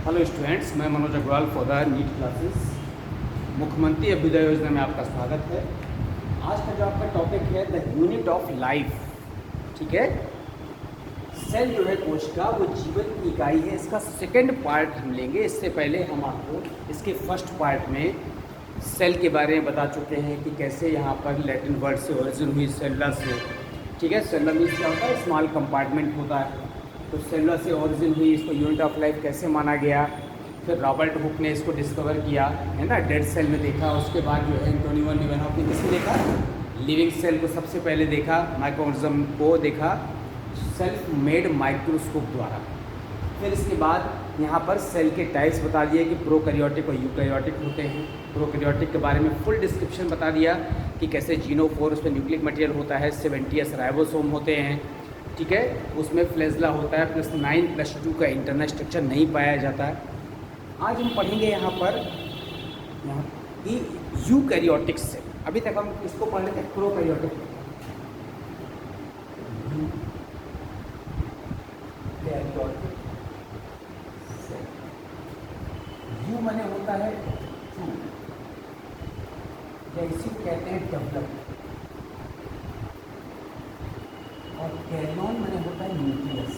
Hello students, मैं Manoj Agrawal for the NEET classes. Mukhyamantri Abhyuday योजना में आपका स्वागत है। आज का जो आपका टॉपिक है द यूनिट ऑफ लाइफ, ठीक है। सेल जो है कोशिका, वो जीवन की इकाई है। इसका सेकंड पार्ट हम लेंगे। इससे पहले हम आपको इसके फर्स्ट पार्ट में सेल के बारे में बता चुके हैं कि कैसे यहाँ पर लैटिन वर्ड से ओरिजिन हुई, सेलुला से, ठीक है। सेलुला मीन्स क्या होता है? स्मॉल कंपार्टमेंट होता है। तो सेलुला से ओरिजिन हुई, इसको यूनिट ऑफ लाइफ कैसे माना गया। फिर रॉबर्ट हुक ने इसको डिस्कवर किया, है ना, डेड सेल में देखा। उसके बाद जो है एंटोनियो लिवेनहॉफ ने किसने देखा? लिविंग सेल को सबसे पहले देखा, माइक्रोऑर्गेनिज्म को देखा सेल्फ मेड माइक्रोस्कोप द्वारा। फिर इसके बाद यहाँ पर सेल के टाइप्स बता दिए कि प्रोकैरियोटिक और यूकैरियोटिक होते हैं। प्रोकैरियोटिक के बारे में फुल डिस्क्रिप्शन बता दिया कि कैसे जीनोफोर, उसमें न्यूक्लिक मटेरियल होता है, 70s राइबोसोम होते हैं, ठीक है। उसमें फ्लैजेला होता है, +9+2 का इंटरनल स्ट्रक्चर नहीं पाया जाता है। आज हम पढ़ेंगे यहाँ पर कि यूकैरियोटिक सेल। अभी तक हम इसको पढ़ लेते हैं प्रोकैरियोटिक। यू माने होता है टू, या इसी को कहते हैं डेवलप, और कैरियन माने होता है न्यूक्लियस।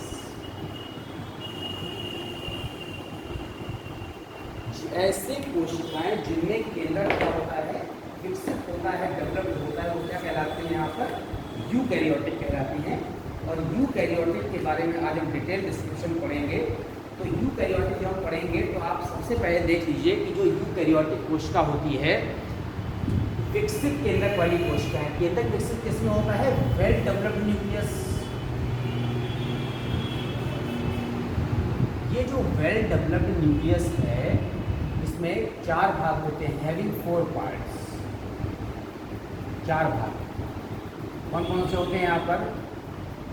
ऐसे कोशिकाएं जिनमें केंद्रक क्या होता है, विकसित होता है, डेवलप्ड होता है, वो क्या कहलाते हैं? यहाँ पर यूकैरियोटिक कहलाती हैं। और यूकैरियोटिक के बारे में आज हम डिटेल डिस्क्रिप्शन पढ़ेंगे। तो यूकैरियोटिक जब हम पढ़ेंगे तो आप सबसे पहले देख लीजिए कि जो यूकैरियोटिक कोशिका होती है, विकसित केंद्रक वाली कोशिका है। केंद्रक विकसित किसमें होता है? Well developed nucleus. ये जो वेल डेवलप्ड न्यूक्लियस है, इसमें 4 भाग होते हैं, हैविंग 4 पार्ट्स। 4 भाग कौन कौन से होते हैं यहाँ पर?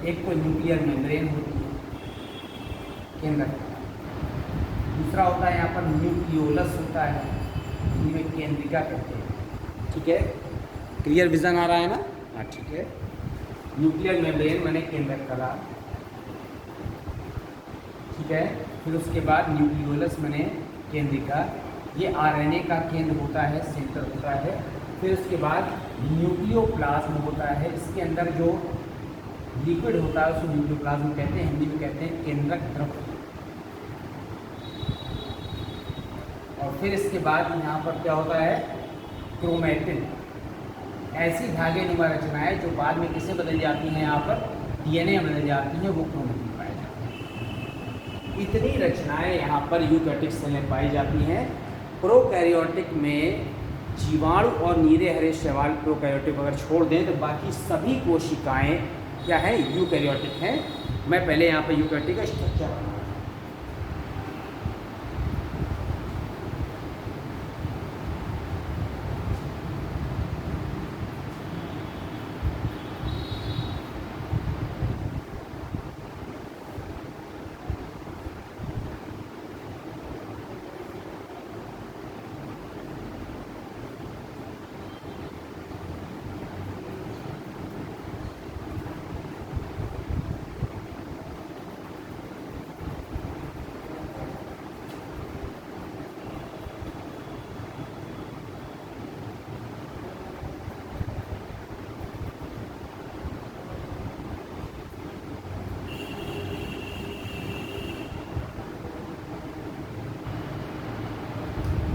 एक तो न्यूक्लियर मेम्ब्रेन होती है केंद्रक, दूसरा होता है यहाँ पर न्यूक्लियोलस होता है, हिंदी में केंद्रिका कहते हैं, ठीक है। क्लियर विजन आ रहा है ना? हाँ, ठीक है। न्यूक्लियर मेम्ब्रेन माने केंद्रक कला, ठीक है। फिर उसके बाद न्यूक्लियोलस माने केंद्रिका, ये आरएनए का केंद्र होता है, सेंटर होता है। फिर उसके बाद न्यूक्लियोप्लाज्म होता है, इसके अंदर जो लिक्विड होता है उसको न्यूक्लियोप्लाज्म कहते हैं, हिंदी में कहते हैं केंद्रक द्रव्य। और फिर इसके बाद यहाँ पर क्या होता है? क्रोमैटिन। ऐसी धागे नुमा रचनाएं जो बाद में किसे बदल जाती हैं? यहाँ पर डीएनए बदल जाती हैं, वो क्रोमैटिन पाए जाते हैं। इतनी रचनाएं यहाँ पर यूकैरियोटिक सेल में पाई जाती हैं। प्रोकैरियोटिक में जीवाणु और नीरे हरे शैवाल प्रोकैरियोटिक अगर छोड़ दें तो बाकी सभी कोशिकाएं क्या है? यूकैरियोटिक हैं। मैं पहले यहाँ पर यूकैरियोटिक का स्ट्रक्चर बना।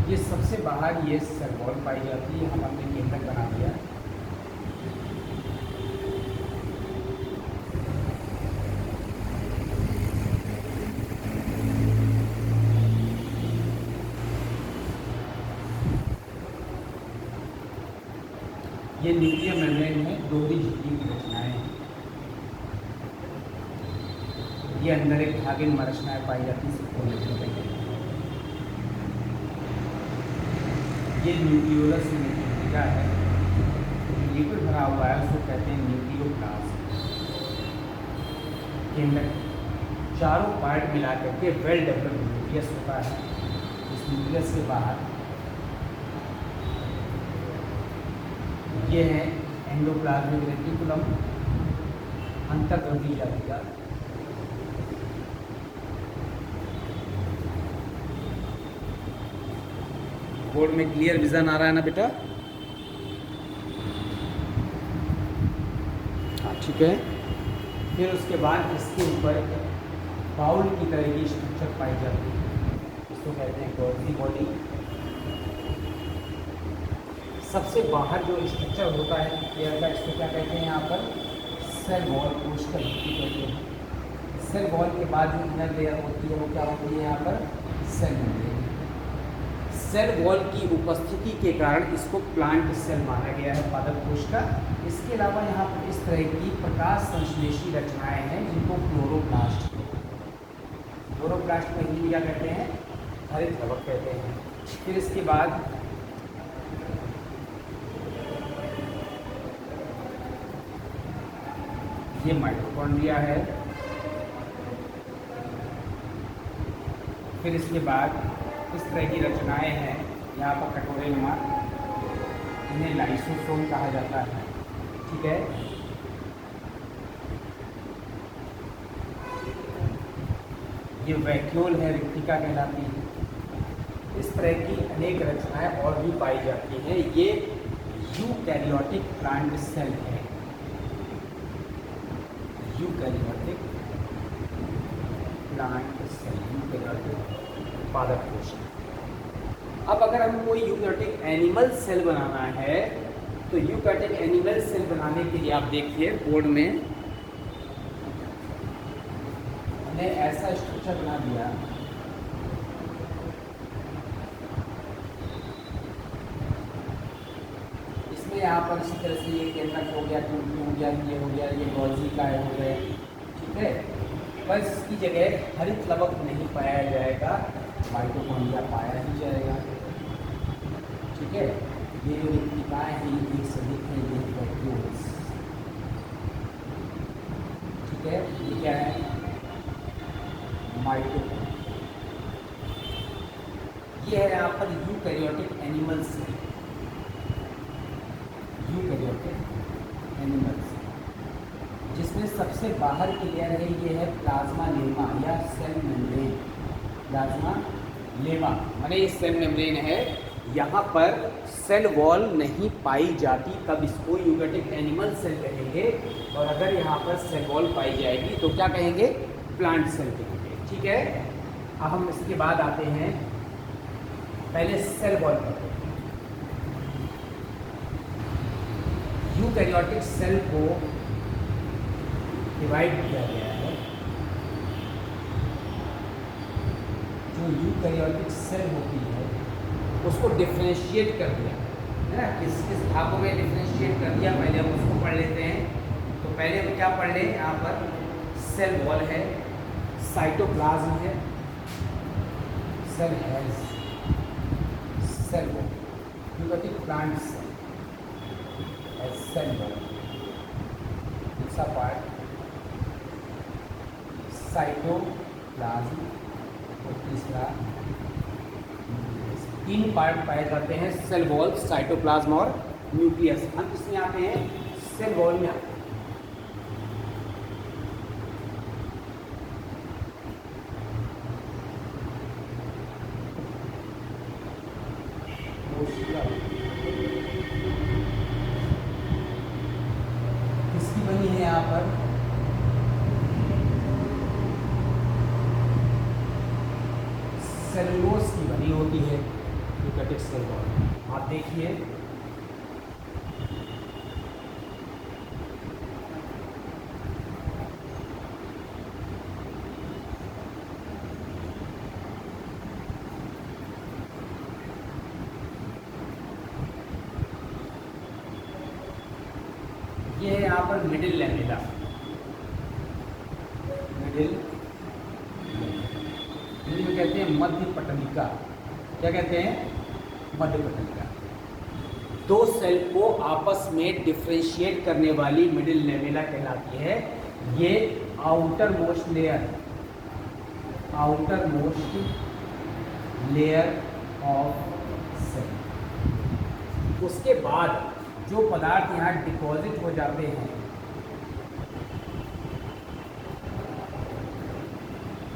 ये सबसे बाहर ये सेल वॉल पाई जाती है, हम अपने केंद्रक बना दिया। ये न्यूक्लियर मेम्ब्रेन है, दोहरी झिल्ली की रचनाएं हैं। ये अंदर एक धागे में रचनाएं पाई जाती है, सबको ये न्यूक्लियोलस में क्या है? लिक्विड भरा हुआ है, उसको कहते हैं न्यूक्लियोप्लाज्म। केंद्रक चारों पार्ट मिला करके वेल डेवलप्ड न्यूक्लियस होता है। इस न्यूक्लियस के बाहर ये है एंडोप्लाज्मिक रेटिकुलम, अंतर्द्रव्यी जाति का। बोर्ड में क्लियर विज़न आ रहा है ना बेटा? हाँ ठीक है। फिर उसके बाद इसके ऊपर बाउल की तरह की स्ट्रक्चर पाई जाती है, इसको कहते हैं गोल्जी बॉडी। सबसे बाहर जो स्ट्रक्चर होता है एयर का, इसको क्या कहते हैं यहाँ पर? सेल वॉल, कोस्टल भित्ति कहते हैं। सेल वॉल के बाद जो इनर लेयर होती है वो क्या होती है यहाँ पर? Cell membrane. सेल वॉल की उपस्थिति के कारण इसको प्लांट सेल माना गया है, पादप कोश का। इसके अलावा यहाँ पर इस तरह की प्रकाश संश्लेषी रचनाएं हैं जिनको क्लोरोप्लास्ट, क्लोरोप्लास्ट को हिंदी में क्या कहते हैं? हरित कवक कहते हैं। फिर इसके बाद ये माइटोकॉन्ड्रिया है। फिर इसके बाद इस तरह की रचनाएं हैं यहाँ पर कटोरे नुमा, इन्हें लाइसोसोम कहा जाता है। ठीक है। ये वैक्यूल है, रिक्तिका कहलाती है। इस तरह की अनेक रचनाएं और भी पाई जाती हैं। ये यूकैरियोटिक प्लांट सेल है, यूकैरियोटिक प्लांट सेल, यूकैरियोटिक पादप कोश। अब अगर हम कोई यूकैरियोटिक एनिमल सेल बनाना है तो यूकैरियोटिक एनिमल सेल बनाने के लिए आप देखिए बोर्ड में हमने ऐसा स्ट्रक्चर बना दिया। इसमें यहाँ पर इसी तरह से ये केंद्रक हो गया, ट्यूब हो गया, ये हो गया, ये गोल्जी का हो गया। ठीक है। बस इसकी जगह हरित लवक नहीं पाया जाएगा, माइटोकॉन्ड्रिया पाया ही जाएगा। ठीक है। ये जो रिक्तिकाएं हैं ये सभी हैं, ये वैक्यूल्स। ठीक है। ये क्या है? माइटोकॉन्ड्रिया। ये है यहाँ पर यूकैरियोटिक एनिमल्स, यूकैरियोटिक एनिमल्स, जिसमें सबसे बाहर की लेयर है ये है प्लाज्मा लेमा या सेल मेम्ब्रेन। प्लाज्मा लेमा माने ये सेल मेम्ब्रेन है, यहाँ पर सेल वॉल नहीं पाई जाती, तब इसको यूकैरियोटिक एनिमल सेल कहेंगे। और अगर यहाँ पर सेल वॉल पाई जाएगी तो क्या कहेंगे? प्लांट सेल कहेंगे। ठीक है। अब हम इसके बाद आते हैं, पहले सेल वॉल पर। यूकैरियोटिक सेल को डिवाइड किया गया है। जो यूकैरियोटिक सेल होती है उसको डिफरेंशिएट कर दिया है ना, किस किस भागों में डिफरेंशिएट कर दिया, पहले हम उसको पढ़ लेते हैं। तो पहले हम क्या पढ़ लें? यहाँ पर सेल वॉल है, साइटोप्लाज्म है, सेल हेल्स, cell wall, eukaryotic plant cell wall. दूसरा पार्ट साइटोप्लाज्म और तीसरा, तीन पार्ट पाए जाते हैं सेल वॉल, साइटोप्लाज्म और न्यूक्लियस। हम इसमें आते हैं सेल वॉल में आते हैं। किसकी बनी है यहाँ पर? सेलुलोज की बनी होती है यूकैरियोटिक सेल वॉल। आप देखिए ये है यहाँ पर मिडिल लैमेला, मिडिल हिंदी में कहते हैं मध्य पटलिका। क्या कहते हैं? मध्य पटलिका। दो सेल को आपस में डिफरेंशिएट करने वाली मिडिल लैमेला कहलाती है। ये outer most layer, outer most layer of cell. उसके बाद जो पदार्थ यहाँ डिपॉजिट हो जाते हैं,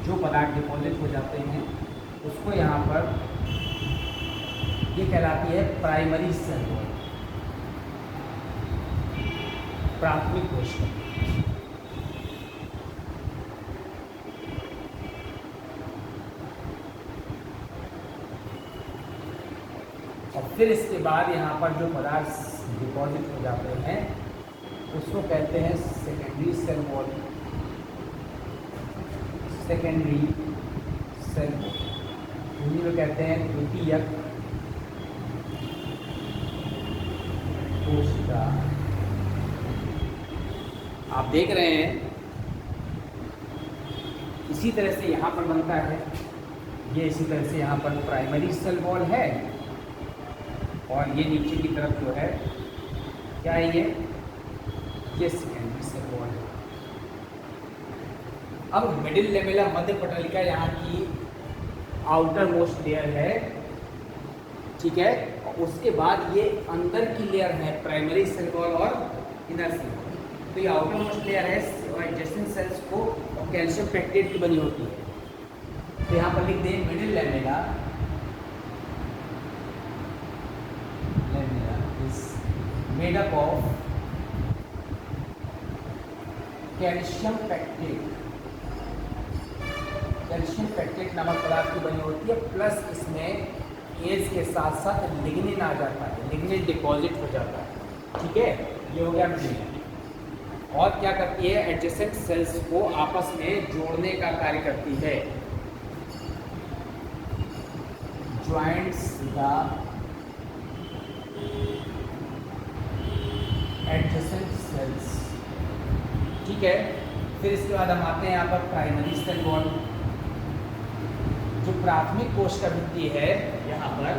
जो पदार्थ डिपॉजिट हो जाते हैं उसको यहाँ पर ये कहलाती है प्राइमरी सेल वॉल, प्राथमिक कोशिका। और फिर इसके बाद यहाँ पर जो पदार्थ डिपॉजिट हो जाते हैं उसको कहते हैं secondary cell wall, secondary cell wall, Hindi में कहते हैं द्वितीयक कोशिका। आप देख रहे हैं इसी तरह से यहाँ पर बनता है, ये इसी तरह से यहाँ पर प्राइमरी सेल वॉल है और ये नीचे की तरफ जो है क्या है, ये सेकेंडरी सेल वॉल है। अब मिडिल लेमेला मध्य पटलिका यहाँ की आउटर मोस्ट लेयर है, ठीक है। और उसके बाद ये अंदर की लेयर है प्राइमरी सेल वॉल और इनर सेल वॉल। तो ये आउटर मोस्ट लेयर है और एडजेसेंट सेल्स को कैल्शियम पेक्टेट की बनी होती है। तो यहाँ पर लिख दें middle lamella is made up of calcium pectate, calcium pectate नामक पदार्थ की बनी होती है, प्लस इसमें एज के साथ साथ लिग्निन आ जाता है, लिग्निन डिपॉजिट हो जाता है, ठीक है। ये हो गया मिडिल। और क्या करती है, एडजेसेंट सेल्स को आपस में जोड़ने का कार्य करती है, ज्वाइंट्स द एडजेसेंट सेल्स, ठीक है। फिर इसके बाद हम आते हैं यहाँ पर प्राइमरी सेल वॉल। जो प्राथमिक कोशिका भित्ति है यहाँ पर,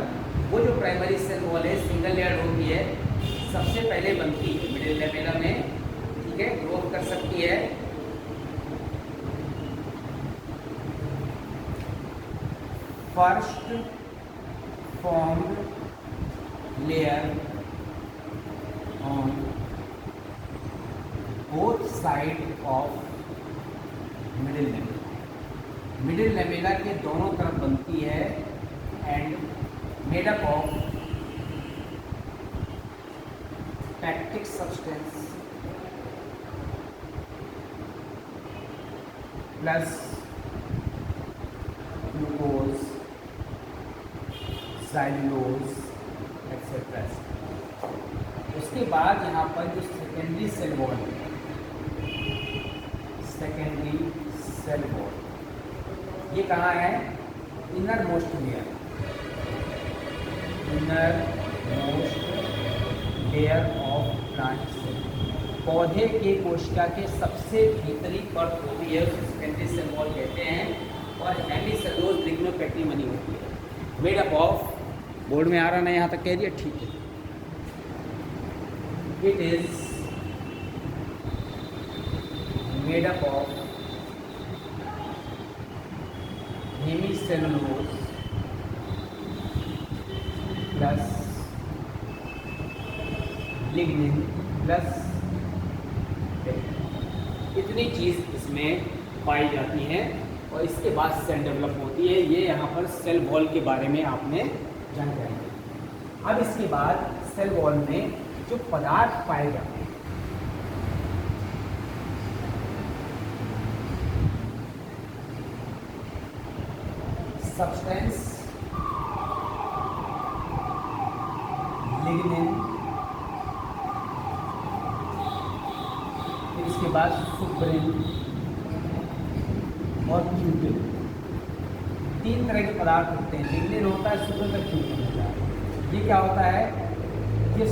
वो जो प्राइमरी सेल वॉल है सिंगल लेयर होती है, सबसे पहले बनती है मिडिल लेमेला में, ठीक है। ग्रोथ कर सकती है first formed layer on both side of middle lamella, middle lamella के दोनों तरफ बनती है and made up of pectic substance plus glucose, xylose etcetera. उसके बाद यहाँ पर जो सेकेंडरी सेल वॉल है, सेकेंडरी सेल वॉल ये कहाँ है, inner most layer, inner most layer of plant cell. पौधे के कोशिका के सबसे भीतरी परत होती है, उसे सेकेंडरी सेल वॉल कहते हैं। और हेमीसेलुलोज लिग्नोपेक्टी बनी होती है, मेड अप ऑफ, बोर्ड में आ रहा ना यहाँ तक कह दिया, ठीक है। It is made up of hemicellulose plus lignin plus, इतनी चीज़ इसमें पाई जाती हैं और इसके बाद सेल डेवलप होती है। ये यहाँ पर सेल वॉल के बारे में आपने जानकारी दी। अब इसके बाद सेल वॉल में जो पदार्थ पाए जाते हैं, सब्सटेंस, लिग्निन, फिर इसके बाद सुब्रिन और क्यूटिन, तीन तरह के पदार्थ होते हैं। लिग्निन होता है, सुब्रिन का क्यूटिन होता है। ये क्या होता है, ये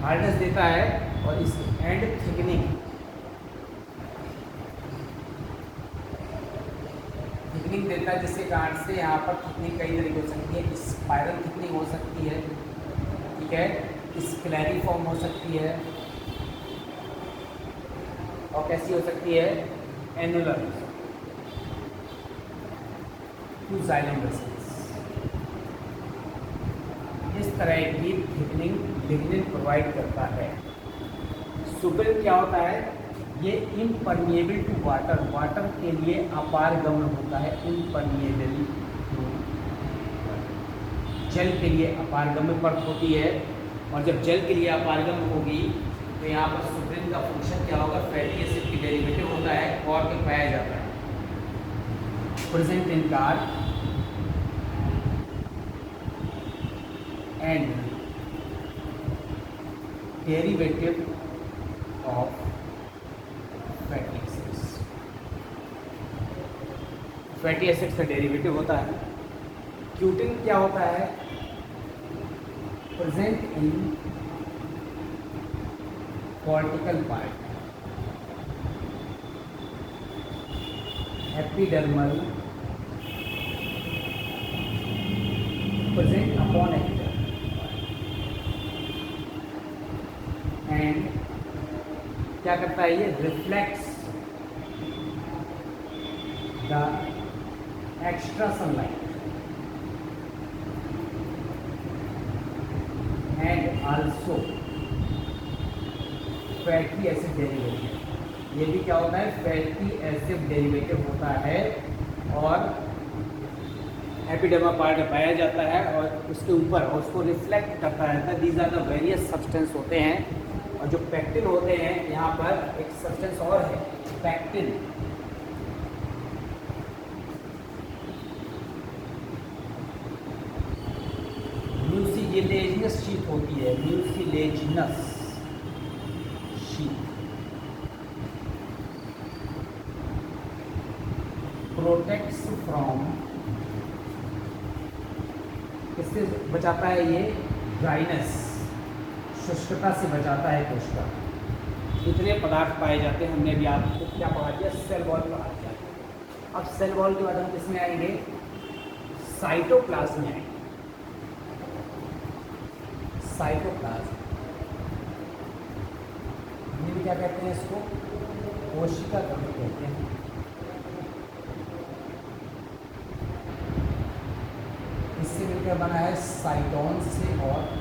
हार्डनेस देता है और इस एंड थिकनिंग देता है, जिसके कारण से यहाँ पर थिकनिंग कई तरीके हो सकती है। स्पाइरल थिकनिंग हो सकती है, ठीक है, स्क्लेरिफॉर्म हो सकती है, और कैसी हो सकती है, एनुलर, टू जाइलम वेसल्स। इस तरह की थिकनिंग लिग्निन प्रोवाइड करता है। सुब्रिन क्या होता है, ये इम्परमिएबल टू वाटर, वाटर के लिए अपारगम्य होता है, इम्परमिएबल टू, जल के लिए अपारगम्य परत होती है। और जब जल के लिए अपारगम्य होगी तो यहाँ पर सुब्रेन का फंक्शन क्या होगा, फैटी एसिड की डेरिवेटिव होता है और के पाया जाता है, present in car and derivative of fatty acids. Fatty acids का डेरिवेटिव होता है। क्यूटिन क्या होता है, present in cortical part, epidermal, present upon epidermal, and क्या करता है, ये reflects the extra sunlight and also fatty acid derivative. ये भी क्या होता है, फैटी एसिड डेरिवेटिव होता है और एपिडर्मल पार्ट में पाया जाता है और उसके ऊपर और उसको रिफ्लेक्ट करता रहता है। These are the various substance होते हैं। और जो पैक्टिन होते हैं, यहाँ पर एक सब्सटेंस और है, पैक्टिन। म्यूसिलेजिनस शीट होती है, म्यूसिलेजिनस शीट प्रोटेक्ट्स फ्रॉम, किससे बचाता है ये, ड्राइनेस, शुष्कता से बचाता है कोशिका। इतने पदार्थ पाए जाते हैं। हमने भी आपको क्या पढ़ा दिया, सेल वॉल पढ़ा दिया। अब सेल वॉल के बाद हम किसमें आएंगे, साइटोप्लाज्म में आएंगे। साइटोप्लाज्म ये भी क्या कहते हैं, इसको कोशिका कण कहते हैं। इससे मिलकर बना है साइटोन से, और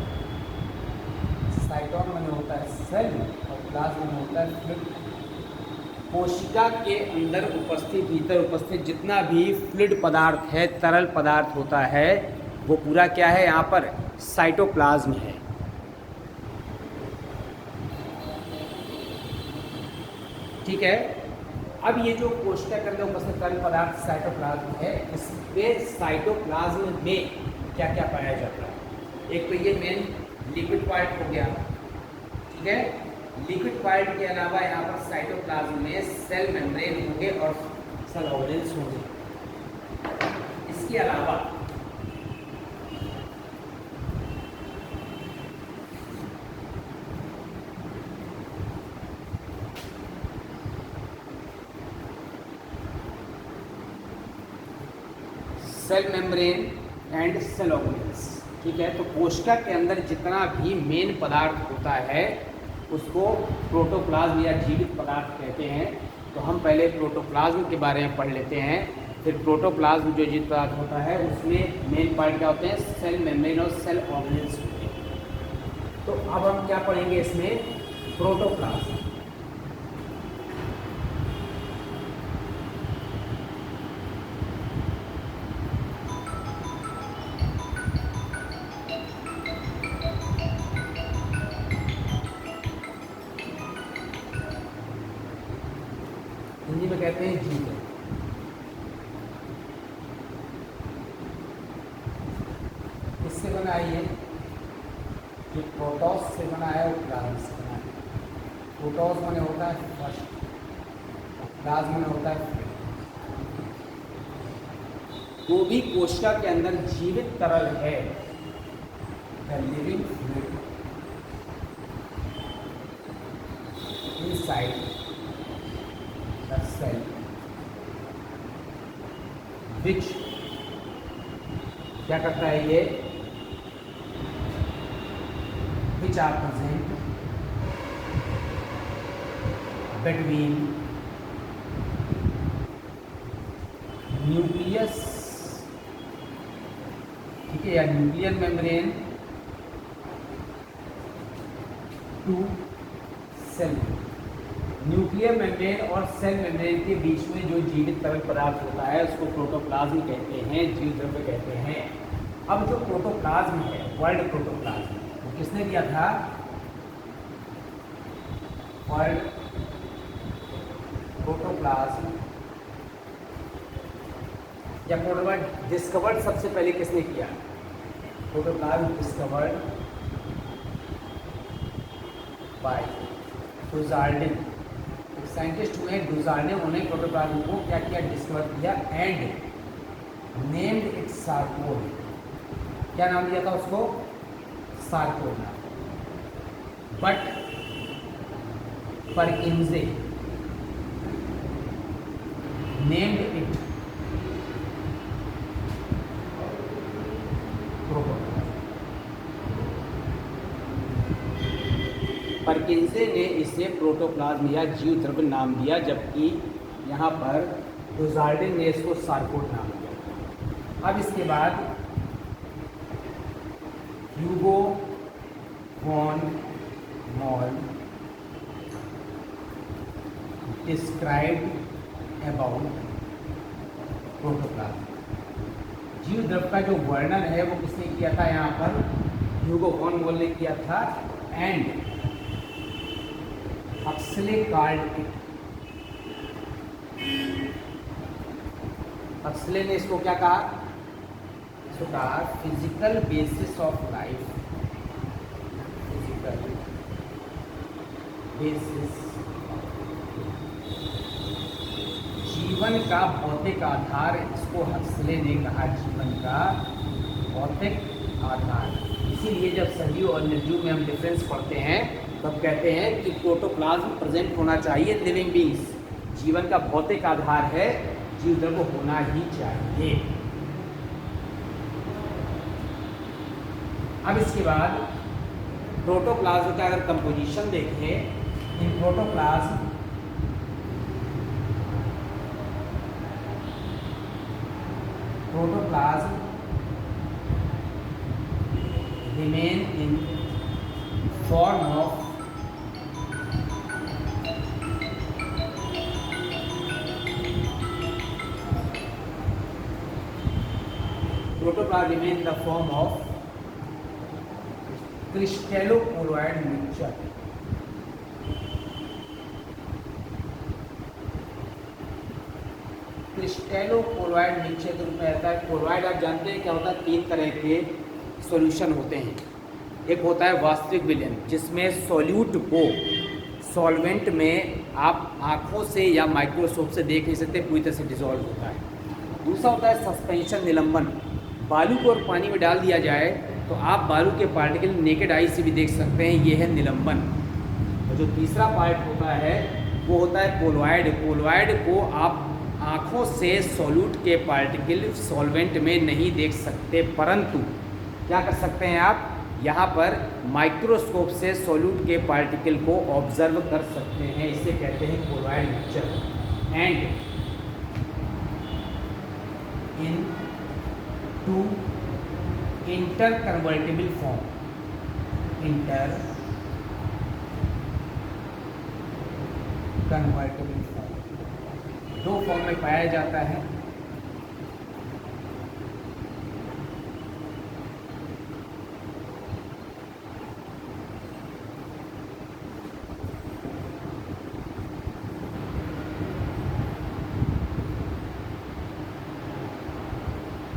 साइटोन में होता है सेल और प्लाज्म में होता है फ्लूइड। कोशिका के अंदर उपस्थित, भीतर उपस्थित जितना भी फ्लूइड पदार्थ है, तरल पदार्थ होता है, वो पूरा क्या है, यहाँ पर साइटोप्लाज्म है। ठीक है। अब ये जो कोशिका के अंदर उपस्थित तरल पदार्थ साइटोप्लाज्म है, इसमें साइटोप्लाज्म में क्या क्या पाया जाता है। एक तो ये मेन लिक्विड पार्ट हो गया, ठीक है। लिक्विड पार्ट के अलावा यहाँ पर साइटोप्लाज्म में सेल मेम्ब्रेन होंगे और सेल ऑर्गेनेल्स होंगे। इसके अलावा cell membrane and cell organelles, ठीक है। तो कोशिका के अंदर जितना भी मेन पदार्थ होता है उसको प्रोटोप्लाज्म या जीवित पदार्थ कहते हैं। तो हम पहले प्रोटोप्लाज्म के बारे में पढ़ लेते हैं। फिर प्रोटोप्लाज्म जो जीवित पदार्थ होता है उसमें मेन पार्ट क्या होते हैं, सेल मेम्ब्रेन और सेल ऑर्गेनेल्स होते हैं। तो अब हम क्या पढ़ेंगे इसमें, प्रोटोप्लाज्म। हिंदी में कहते हैं जीव। किससे बना है ये, जो प्रोटोस से बना है वो प्लाज्म से बना है। प्रोटोस में होता है फर्स्ट, प्लाज्म में होता है फिर। वो भी कोशिका के अंदर जीवित तरल है, living fluid inside cell which क्या करता है ये, which are present between nucleus, ठीक है, या nuclear membrane to cell. Nuclear membrane और सेल मेम्ब्रेन के बीच में जो जीवित तरल पदार्थ होता है उसको प्रोटोप्लाज्म कहते हैं, जीव द्रव्य कहते हैं। अब जो प्रोटोप्लाज्म है, वर्ल्ड प्रोटोप्लाज्म, वो किसने दिया था? वर्ल्ड प्रोटोप्लाज्म या प्रोटोप्लाज्म डिस्कवर्ड सबसे पहले किसने किया? Protoplasm discovered by Dujardin. एक साइंटिस्ट हुए डुजार्डिन, उन्होंने प्रोटोप्लाज्म को क्या किया? डिस्कवर किया एंड नेम्ड इट सार्कोड। क्या नाम दिया था उसको? सार्कोड नाम। But परकिंजे named it protoplasm. परकिंजे ने इसे प्रोटोप्लाज्म या जीव द्रव्य नाम दिया, जबकि यहाँ पर डुजार्डिन ने इसको सार्कोड नाम दिया। अब इसके बाद Hugo von Mohl described about protoplasm. जीव द्रव्य का जो वर्णन है वो किसने किया था? यहाँ पर ह्यूगो वॉन मॉल ने किया था and Huxley called it, Huxley ने इसको क्या कहा? इसको कहा physical basis of life, physical basis, जीवन का भौतिक आधार। इसको हक्सले ने कहा जीवन का भौतिक आधार। इसीलिए जब सजीव और निर्जीव में हम डिफरेंस पढ़ते हैं तब कहते हैं कि प्रोटोप्लाज्म प्रेजेंट होना चाहिए लिविंग बींग्स। जीवन का भौतिक आधार है, जीव द्रव्य होना ही चाहिए। अब इसके बाद प्रोटोप्लाज्म का अगर कंपोजिशन देखें, in protoplasm remain in form of protoplasm remain in the form of crystallocolloid mixture। Crystallocolloid mixture के रूप में रहता है। कोलॉइड आप जानते हैं क्या होता है? 3 तरह के सॉल्यूशन होते हैं। एक होता है वास्तविक विलयन, जिसमें सॉल्यूट को सॉल्वेंट में आप आँखों से या माइक्रोस्कोप से देख नहीं सकते, पूरी तरह से डिसॉल्व होता है। दूसरा होता है सस्पेंशन, निलंबन। बालू को और पानी में डाल दिया जाए तो आप बालू के पार्टिकल नेकेड आई से भी देख सकते हैं, ये है निलंबन। और जो तीसरा पार्ट होता है वो होता है कोलॉइड। कोलॉइड को आप आँखों से सॉल्यूट के पार्टिकल सॉल्वेंट में नहीं देख सकते, परंतु क्या कर सकते हैं आप? यहाँ पर माइक्रोस्कोप से सॉल्यूट के पार्टिकल को ऑब्जर्व कर सकते हैं। इसे कहते हैं colloid mixture. And in two interconvertible form, interconvertible form 2 form में पाया जाता है।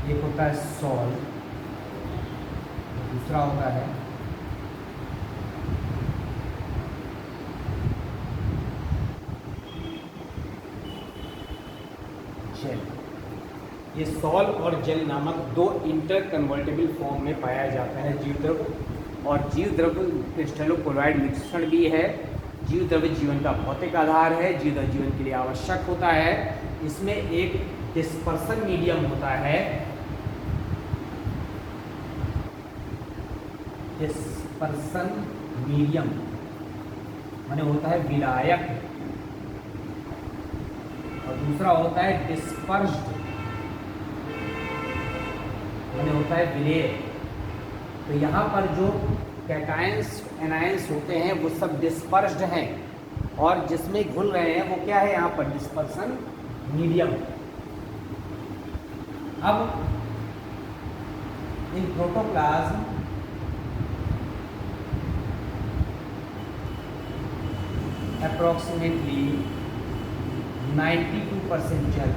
एक होता है सॉल, दूसरा होता है जेल। ये सॉल और जेल नामक 2 इंटर कन्वर्टेबल फॉर्म में पाया जाता है जीव द्रव्य। और जीव द्रव्य क्रिस्टलोकोलॉइड मिश्रण भी है। जीव द्रव्य जीवन का भौतिक आधार है, जीव द्रव्य जीवन के लिए आवश्यक होता है। इसमें एक डिस्पर्सन मीडियम होता है, डिस्पर्सन मीडियम माने होता है विलायक, और दूसरा होता है डिस्पर्स्ड माने होता है विलेय। तो यहाँ पर जो कैटायंस एनायंस होते हैं वो सब डिस्पर्स्ड हैं, और जिसमें घुल रहे हैं वो क्या है यहाँ पर, डिस्पर्सन मीडियम। अब इन प्रोटोप्लाज्म approximately 92% जल,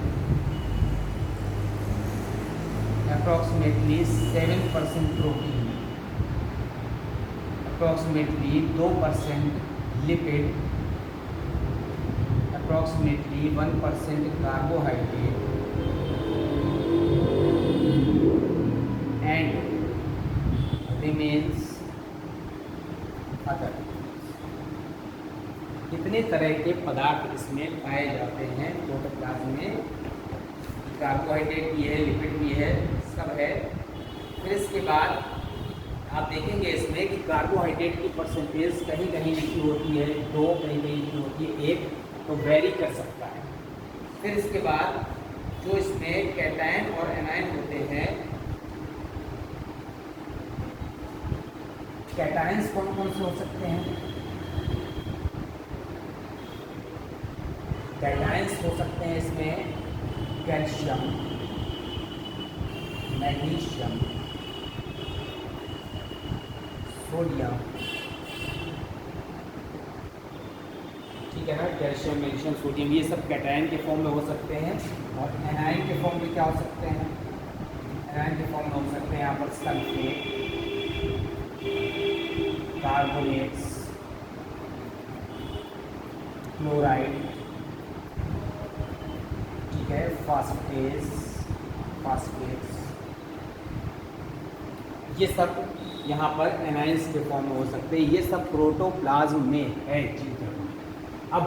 approximately 7% protein, approximately 2% lipid, approximately 1% carbohydrate and remains other। कितने तरह के पदार्थ इसमें पाए जाते हैं प्रोटोप्लाज्म में, कार्बोहाइड्रेट भी है, लिपिड भी है, सब है। फिर इसके बाद आप देखेंगे इसमें कि कार्बोहाइड्रेट की परसेंटेज कहीं कहीं लिखी होती है 2, कहीं कहीं लिखी होती है 1, तो वेरी कर सकता है। फिर इसके बाद जो इसमें कैटायन और एनायन होते हैं, कैटायंस कौन कौन से हो सकते हैं? कैटायंस हो सकते हैं इसमें कैल्शियम, मैग्नीशियम, सोडियम, ठीक है ना, कैल्शियम, मैग्नीशियम, सोडियम, ये सब कैटायन के फॉर्म में हो सकते हैं। और एनायन के फॉर्म में क्या हो सकते हैं? एनायन के फॉर्म में हो सकते हैं यहाँ पर सल्फेट, कार्बोनेट्स, क्लोराइड, ठीक है, फास्फेट्स, ये सब यहाँ पर एनायंस के फॉर्म में हो सकते हैं। ये सब प्रोटोप्लाज्म में है चीज़ें। अब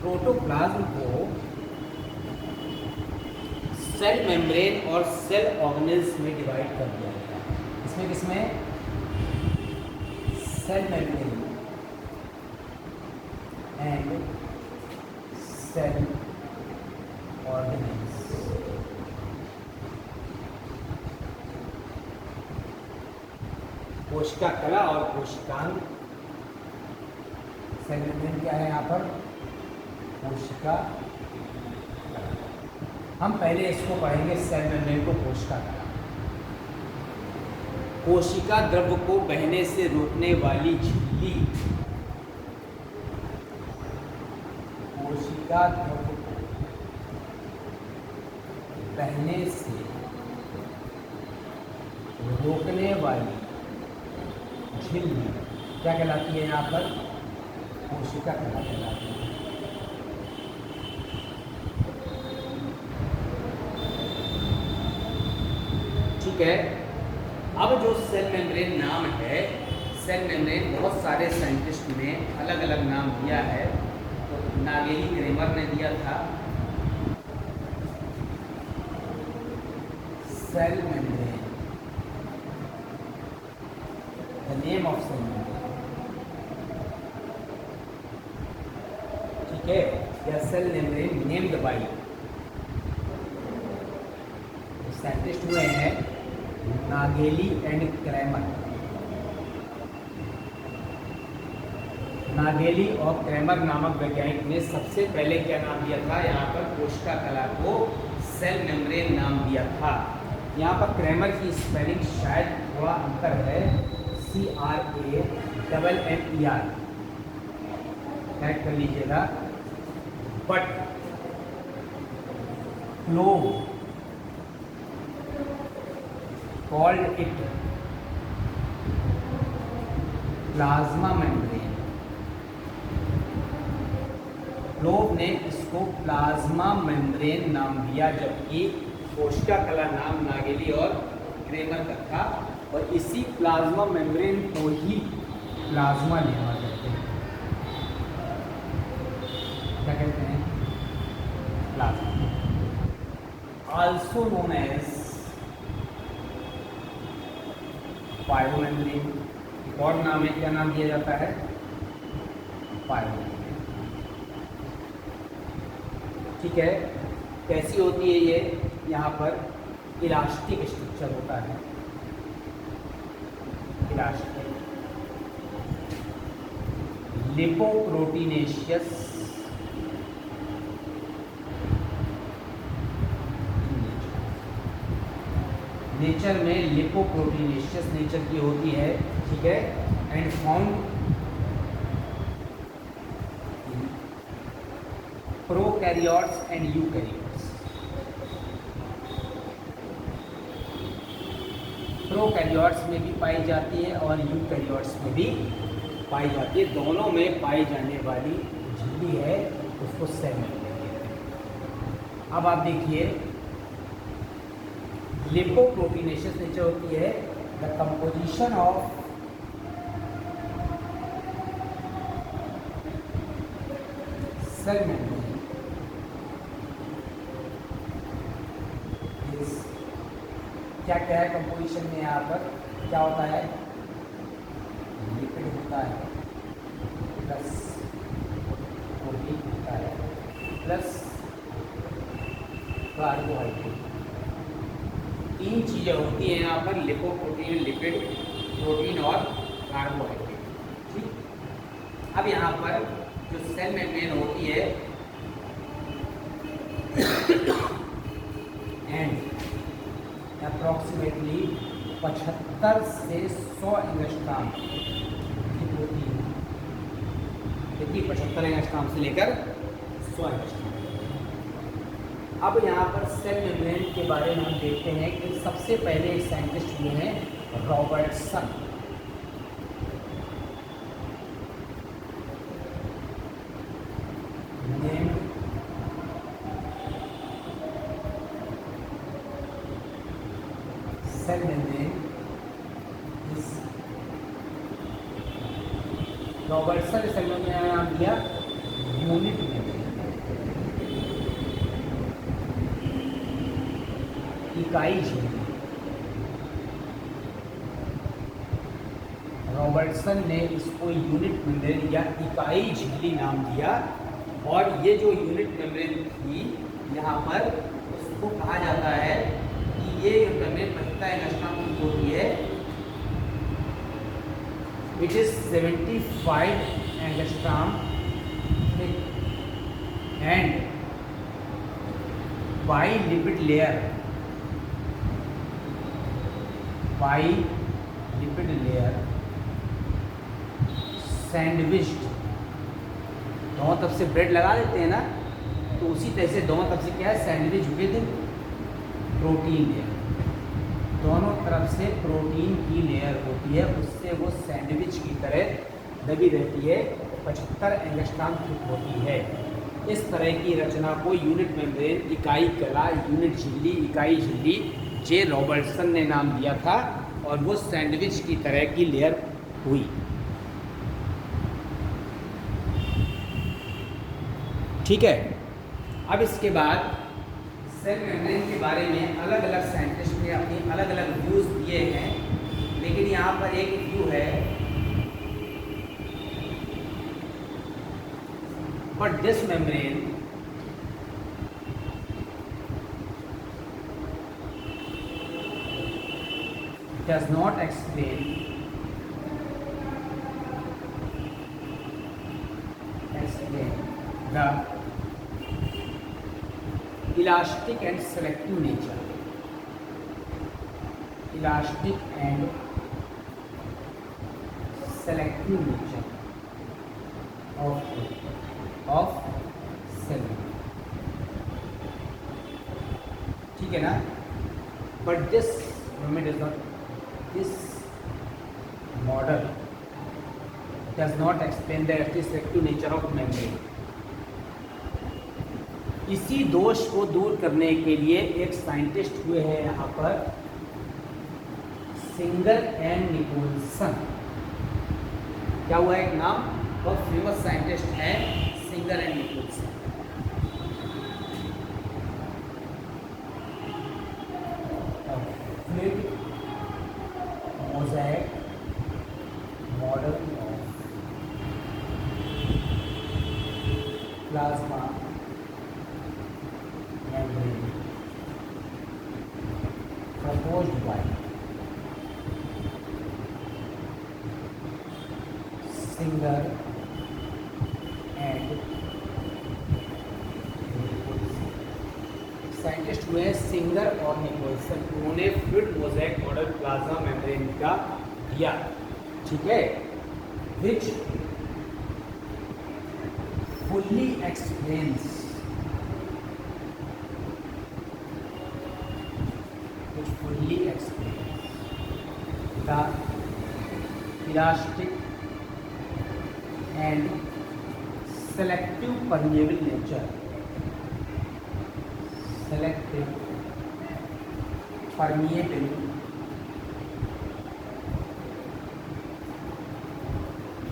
प्रोटोप्लाज्म को सेल मेम्ब्रेन और सेल ऑर्गेनेल्स में डिवाइड कर दिया गया है। इसमें किसमें? Cell membrane and cell organelles. कोशिका कला और कोशिकांग। सेल मेम्ब्रेन क्या है यहाँ पर? कोशिका कला। हम पहले इसको पढ़ेंगे, सेल मेम्ब्रेन को, कोशिका कला। कोशिका द्रव्य को बहने से रोकने वाली झिल्ली, कोशिका द्रव्य को बहने से रोकने वाली झिल्ली क्या कहलाती है यहाँ पर? कोशिका कला कहलाती है। ठीक है। अब जो सेल मेम्ब्रेन नाम है, सेल मेम्ब्रेन बहुत सारे साइंटिस्ट ने अलग अलग नाम दिया है। तो नागेली क्रेमर ने दिया था cell membrane, the name of cell membrane, ठीक है, या cell membrane named by scientist हुए हैं नागेली एंड क्रेमर। नागेली और क्रेमर नामक वैज्ञानिक ने सबसे पहले क्या नाम दिया था? यहाँ पर कोशिका कला को सेल मेम्ब्रेन नाम दिया था। यहाँ पर क्रेमर की स्पेलिंग शायद थोड़ा अंतर है, CRAMMER, ऐड कर लीजिएगा। But clove called it plasma membrane. Clove ने इसको प्लाज्मा मेम्ब्रेन नाम दिया, जबकि कोशिका कला नाम नागेली और क्रेमर का था। और इसी प्लाज्मा मेम्ब्रेन को ही प्लाज्मा लेवा कहते हैं। क्या कहते हैं? Plasma. Also known as pyromembrane. एक और नाम है, क्या नाम दिया जाता है? पायरोमेम्ब्रेन। ठीक है। कैसी होती है ये? यहाँ पर इलास्टिक स्ट्रक्चर होता है, इलास्टिक, लिपोप्रोटीनेशियस, नेचर में लिपोप्रोटीनेशियस नेचर की होती है, ठीक है, and found prokaryotes and eukaryotes. Prokaryotes में भी पाई जाती है और यूकैरियोट्स में भी पाई जाती है। दोनों में पाई जाने वाली झिल्ली है उसको सेल मेम्ब्रेन कहते हैं। अब आप देखिए, लिपोप्रोटीनेशियस नेचर होती है the composition of cell membrane क्या क्या है कंपोजिशन में, यहाँ पर क्या होता है, लिपिड होता है प्लस प्रोटीन होता है प्लस कार्बोहाइड्रेट। तीन चीज़ें होती हैं यहाँ पर, लिपोप्रोटीन, लिपिड, प्रोटीन और कार्बोहाइड्रेट। ठीक, अब यहाँ पर जो सेल मेम्ब्रेन होती है एंड अप्रॉक्सीमेटली 75 से 100 एंगस्ट्रॉम की प्रोटीन, कितनी, 75 एंगस्ट्रॉम से लेकर 100 एंगस्ट्रॉम। अब यहाँ पर सेल मेम्ब्रेन के बारे में हम देखते हैं कि सबसे पहले एक साइंटिस्ट हुए हैं रॉबर्टसन। सेल मेम्ब्रेन इस रॉबर्टसन सेल मेम्ब्रेन का नाम दिया यूनिट मेम्ब्रेन, इकाई झिल्ली। रॉबर्टसन ने इसको यूनिट मेम्ब्रेन या इकाई झिल्ली नाम दिया। और ये जो यूनिट मेम्ब्रेन थी यहाँ पर उसको कहा जाता है कि ये मेम्ब्रेन 75 एंगस्ट्रॉम की होती है, it is 75 angstrom and by lipid layer, by lipid layer sandwiched. दोनों तरफ से ब्रेड लगा देते हैं ना, तो उसी तरह से दोनों तरफ से क्या है, सैंडविच विद प्रोटीन लेयर। दोनों तरफ से प्रोटीन की लेयर होती है, उससे वो सैंडविच की तरह दबी रहती है, 75 एंगस्ट्रॉम थिक होती है। इस तरह की रचना को यूनिट मेम्ब्रेन, इकाई कला, यूनिट झिल्ली, इकाई झिल्ली जे रॉबर्टसन ने नाम दिया था, और वो सैंडविच की तरह की लेयर हुई। ठीक है, अब इसके बाद सेल मेम्ब्रेन के बारे में अलग अलग साइंटिस्ट ने अपनी अलग अलग व्यूज़ दिए हैं, लेकिन यहाँ पर एक व्यू है, but this membrane does not explain the elastic and selective nature, elastic and selective nature of cell, ठीक है ना। But this model does not explain the selective nature of membrane। इसी दोष को दूर करने के लिए एक साइंटिस्ट हुए हैं यहाँ पर, सिंगर एंड निकोलसन। क्या हुआ, एक नाम, बहुत फेमस साइंटिस्ट है Singer and Nicolson. Mosaic model of plasma membrane proposed by Singer and scientist हुए सिंगर और निकोलसन, उन्होंने fluid mosaic model plasma membrane का दिया, ठीक है, which fully explains the elastic and selective permeable nature, selective permeable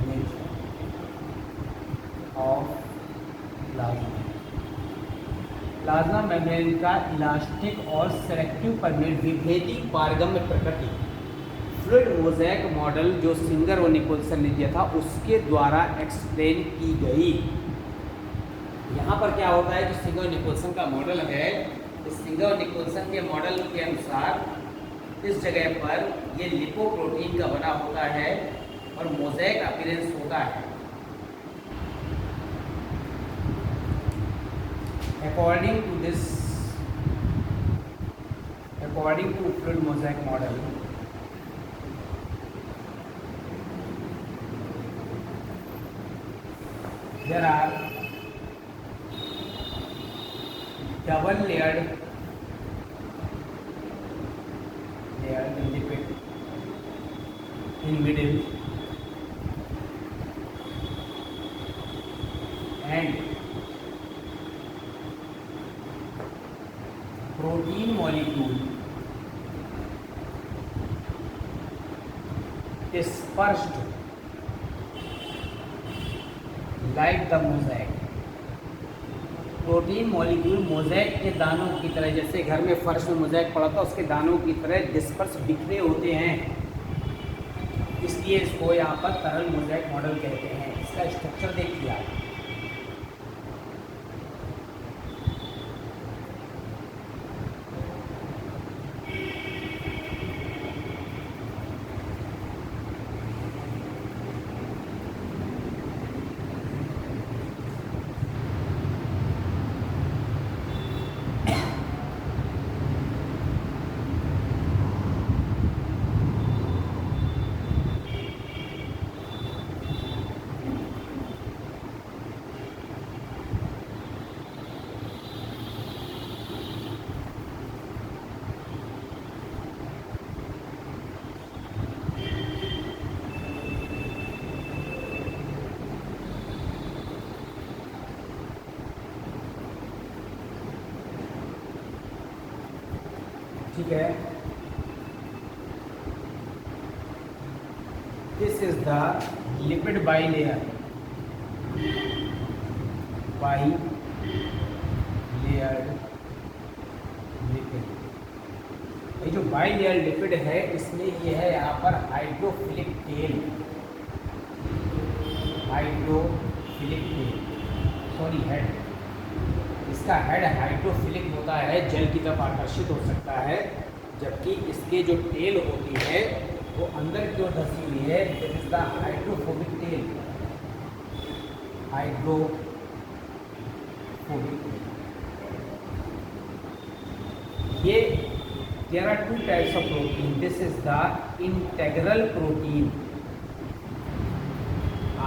nature of plasma membrane का elastic और selective permeable विभेदी पारगम्य प्रकृति फ्लूइड मोज़ेक मॉडल जो सिंगर और निकोलसन ने दिया था उसके द्वारा एक्सप्लेन की गई। यहाँ पर क्या होता है कि सिंगर और निकोलसन का मॉडल है, इस सिंगर और निकोलसन के मॉडल के अनुसार इस जगह पर ये लिपोप्रोटीन का बना होता है और मोज़ेक अपीयरेंस होता है। According to fluid mosaic model, there are double layered lipid in middle and protein molecule dispersed like the mosaic। Protein molecule mosaic के दानों की तरह, जैसे घर में फर्श में मोज़ेक पड़ा था उसके दानों की तरह डिस्पर्स बिखरे होते हैं, इसलिए इसको यहाँ पर तरल मोज़ेक मॉडल कहते हैं। इसका स्ट्रक्चर देखिए आप, ठीक है। This is the lipid bilayer, bilayered lipid. ये जो बाइलेयर लिपिड है इसमें ये है यहाँ पर हाइड्रोफिलिक टेल, हेड। इसका हेड हाइड्रोफिलिक होता है, जल की तरफ आकर्षित हो सकता है, जबकि इसके जो टेल होती है वो अंदर की ओर धसी हुई है। This is the hydrophobic tail, ये there are two types of protein. This is the integral protein,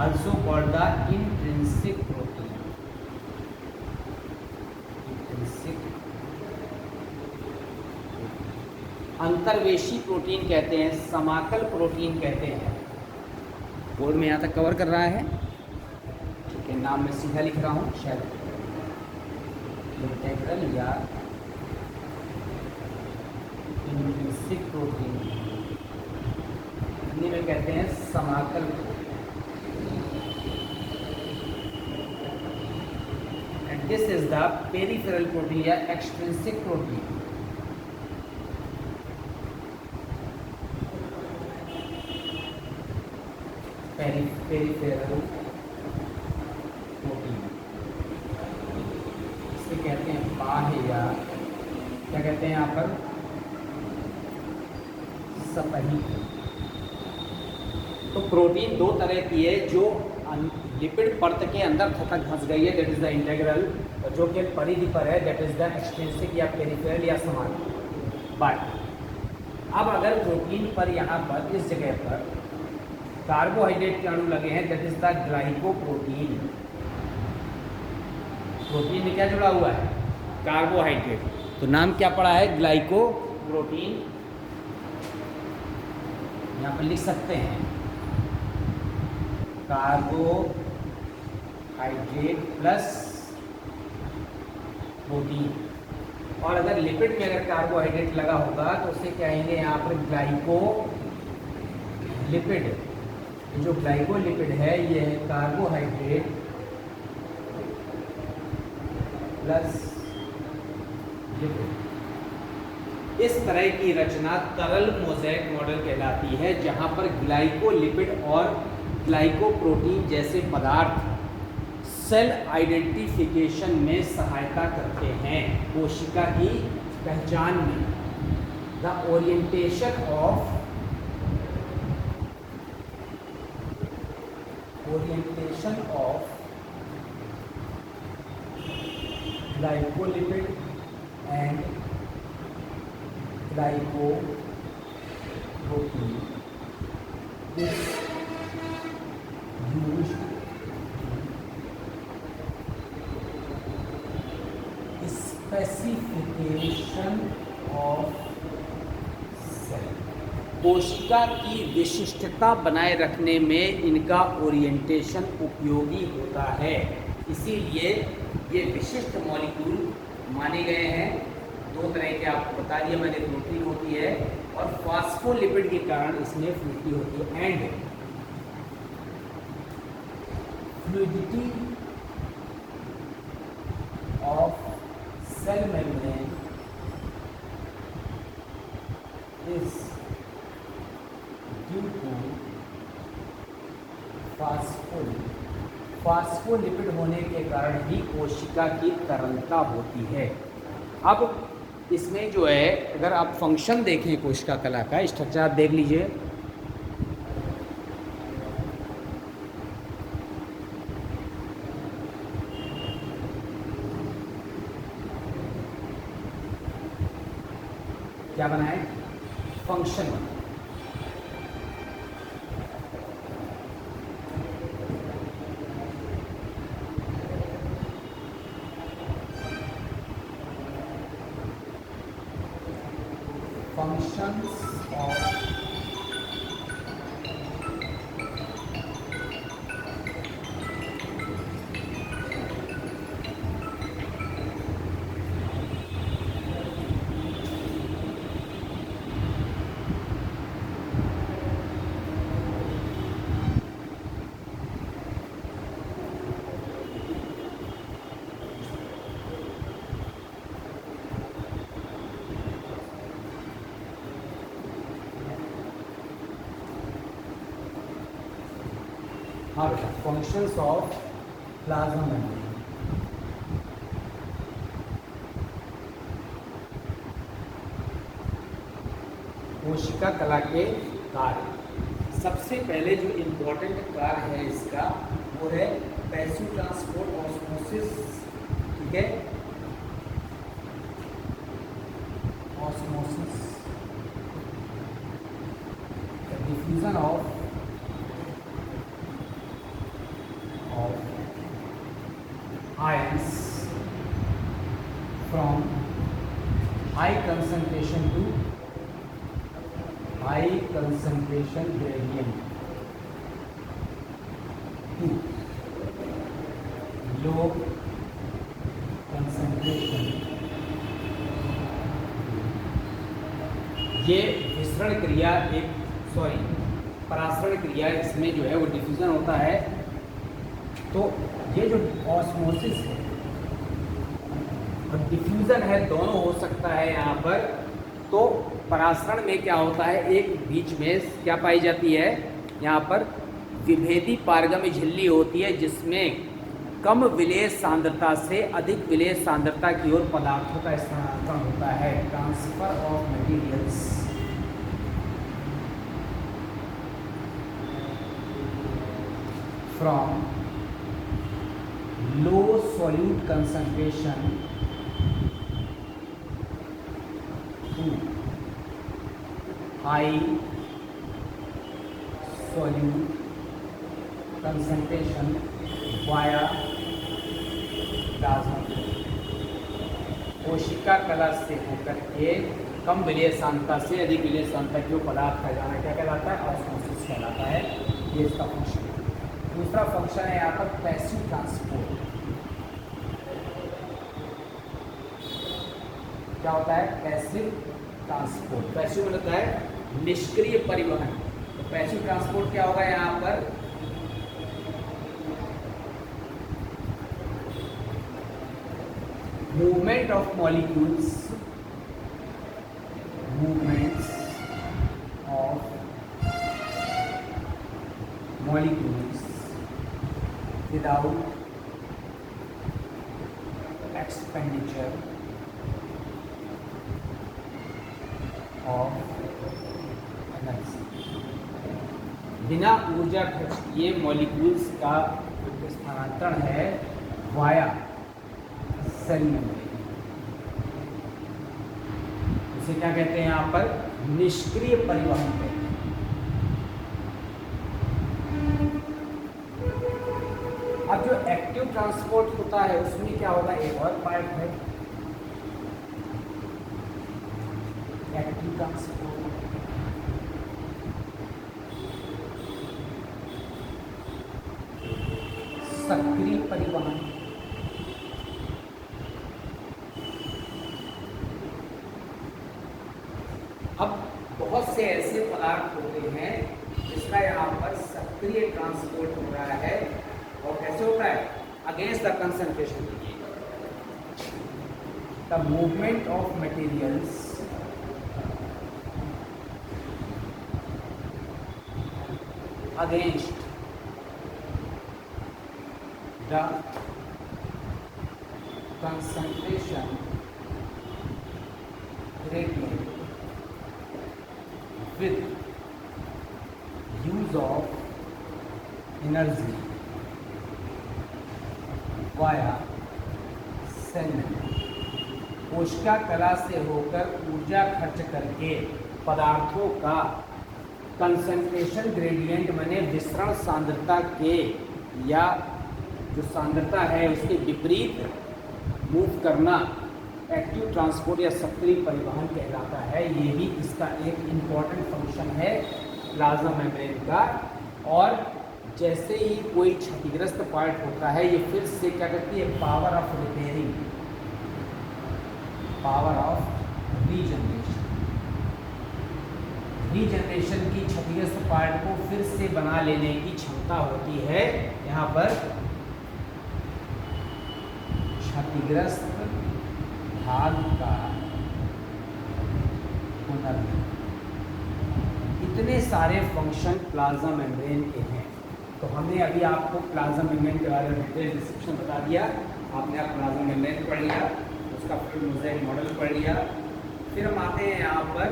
also called the intrinsic protein. अंतर्वेशी प्रोटीन कहते हैं, समाकल प्रोटीन कहते हैं। बोर्ड में यहाँ तक कवर कर रहा है, ठीक है। नाम मैं सीधा लिख रहा हूँ, शायद इंटेग्रल या इंट्रिंसिक प्रोटीन, हिंदी में कहते हैं समाकल protein. And this is the peripheral protein या एक्सट्रिंसिक प्रोटीन। पेरिफेरल प्रोटीन इसे कहते हैं बाह्य, या क्या कहते हैं यहाँ पर, सतही। तो प्रोटीन दो तरह की है, जो लिपिड परत के अंदर तक घुस गई है, दैट इज़ द इंटेग्रल, और जो कि परिधि पर है, दैट इज़ द एक्सट्रिंसिक या पेरिफेरल या समान। बट अब अगर प्रोटीन पर यहाँ पर इस जगह पर कार्बोहाइड्रेट के अणु लगे हैं, that is the glycoprotein. Protein में क्या जुड़ा हुआ है? कार्बोहाइड्रेट। तो नाम क्या पड़ा है? ग्लाइकोप्रोटीन। यहाँ पर लिख सकते हैं कार्बोहाइड्रेट प्लस प्रोटीन। और अगर लिपिड में अगर कार्बोहाइड्रेट लगा होगा तो उसे कहेंगे यहाँ पर ग्लाइकोलिपिड। जो ग्लाइकोलिपिड है ये है कार्बोहाइड्रेट प्लस लिपिड। इस तरह की रचना तरल मोज़ेक मॉडल कहलाती है, जहाँ पर ग्लाइकोलिपिड और ग्लाइकोप्रोटीन जैसे पदार्थ सेल आइडेंटिफिकेशन में सहायता करते हैं, कोशिका की पहचान में। The orientation of glycolipid and glycoprotein is used specification of cell। कोशिका की विशिष्टता बनाए रखने में इनका ओरिएंटेशन उपयोगी होता है, इसीलिए ये विशिष्ट मॉलिक्यूल माने गए हैं। दो तरह के आपको बता दिया मैंने, प्रोटीन होती है और फास्फोलिपिड के कारण इसमें फ्लूइडिटी होती है। And fluidity of cell membrane is due to phospholipid होने के कारण ही कोशिका की तरलता होती है। अब इसमें जो है अगर आप फंक्शन देखें कोशिका कला का, स्ट्रक्चर आप देख लीजिए। क्या बना है? Function. functions of functions of plasma membrane। कोशिका कला के कार्य। सबसे पहले जो इम्पोर्टेंट कार्य है इसका वो है पैसिव ट्रांसपोर्ट ऑस्मोसिस। ठीक है, osmosis, diffusion of ions from high concentration to high concentration gradient to low concentration। ये विसरण क्रिया परासरण क्रिया, इसमें जो है वो डिफ्यूजन होता है। तो ये जो ऑस्मोसिस है और डिफ्यूज़न है, दोनों हो सकता है यहाँ पर। तो परासरण में क्या होता है, एक बीच में क्या पाई जाती है, यहाँ पर विभेदी पारगम्य झिल्ली होती है, जिसमें कम विलेय सांद्रता से अधिक विलेय सांद्रता की ओर पदार्थों का स्थानांतरण होता है, transfer of materials. from low solute concentration to high solute concentration via plasma कोशिका कला से होकर के कम विलेय सांद्रता से अधिक विलेय सांद्रता की पदार्थ का जाना क्या कहलाता है? ऑस्मोसिस कहलाता है। ये इसका फंक्शन है। दूसरा फंक्शन है यहाँ पर पैसिव ट्रांसपोर्ट। क्या होता है? Passive transport. पैसिव मतलब है निष्क्रिय परिवहन। तो पैसिव ट्रांसपोर्ट क्या होगा यहाँ पर? Movement of molecules, movements of molecules without expenditure of energy। बिना ऊर्जा खर्च किए मॉलिक्यूल्स का स्थानांतरण है वाया सेल मेम्ब्रेन। इसे क्या कहते हैं यहाँ पर? निष्क्रिय परिवहन कहते हैं। अब जो एक्टिव ट्रांसपोर्ट होता है उसमें क्या होगा? एक और पार्ट है एक्टिव ट्रांसपोर्ट। सक्रिय परिवहन। अब बहुत से ऐसे पदार्थ होते हैं जिसका यहाँ पर सक्रिय ट्रांसपोर्ट हो रहा है। और कैसे होता है? Against the concentration. The movement of materials against the concentration gradient with use of energy via cell membrane। कोशिका कला से होकर ऊर्जा खर्च करके पदार्थों का कंसंट्रेशन ग्रेडियंट माने विसरण सांद्रता के या जो सांद्रता है उसके विपरीत मूव करना एक्टिव ट्रांसपोर्ट या सक्रिय परिवहन कहलाता है। ये भी इसका एक इम्पॉर्टेंट फंक्शन है प्लाज्मा मेम्ब्रेन का। और जैसे ही कोई क्षतिग्रस्त पार्ट होता है ये फिर से क्या करती है? Power of repairing, power of regeneration. Regeneration की क्षतिग्रस्त पार्ट को फिर से बना लेने की क्षमता होती है यहाँ पर क्षतिग्रस्त भाग का पुनर्निर्माण। इतने सारे फंक्शन प्लाज्मा मेम्ब्रेन के हैं। तो हमने अभी आपको प्लाज्मा मेम्ब्रेन के बारे में डिटेल डिस्क्रिप्शन बता दिया। आपने आप प्लाज्मा मेम्ब्रेन पढ़ लिया, उसका फिर मोज़ेक मॉडल पढ़ लिया। फिर हम आते हैं यहाँ पर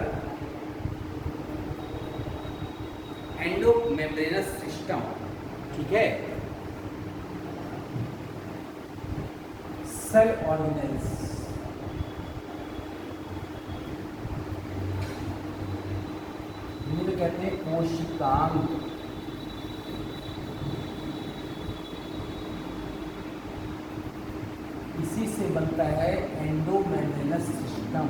एंडो मेम्ब्रेनस सिस्टम। ठीक है, सेल ऑर्गेनेल्स। कहते हैं कोशिकांग। इसी से बनता है एंडोमेम्ब्रेनस सिस्टम।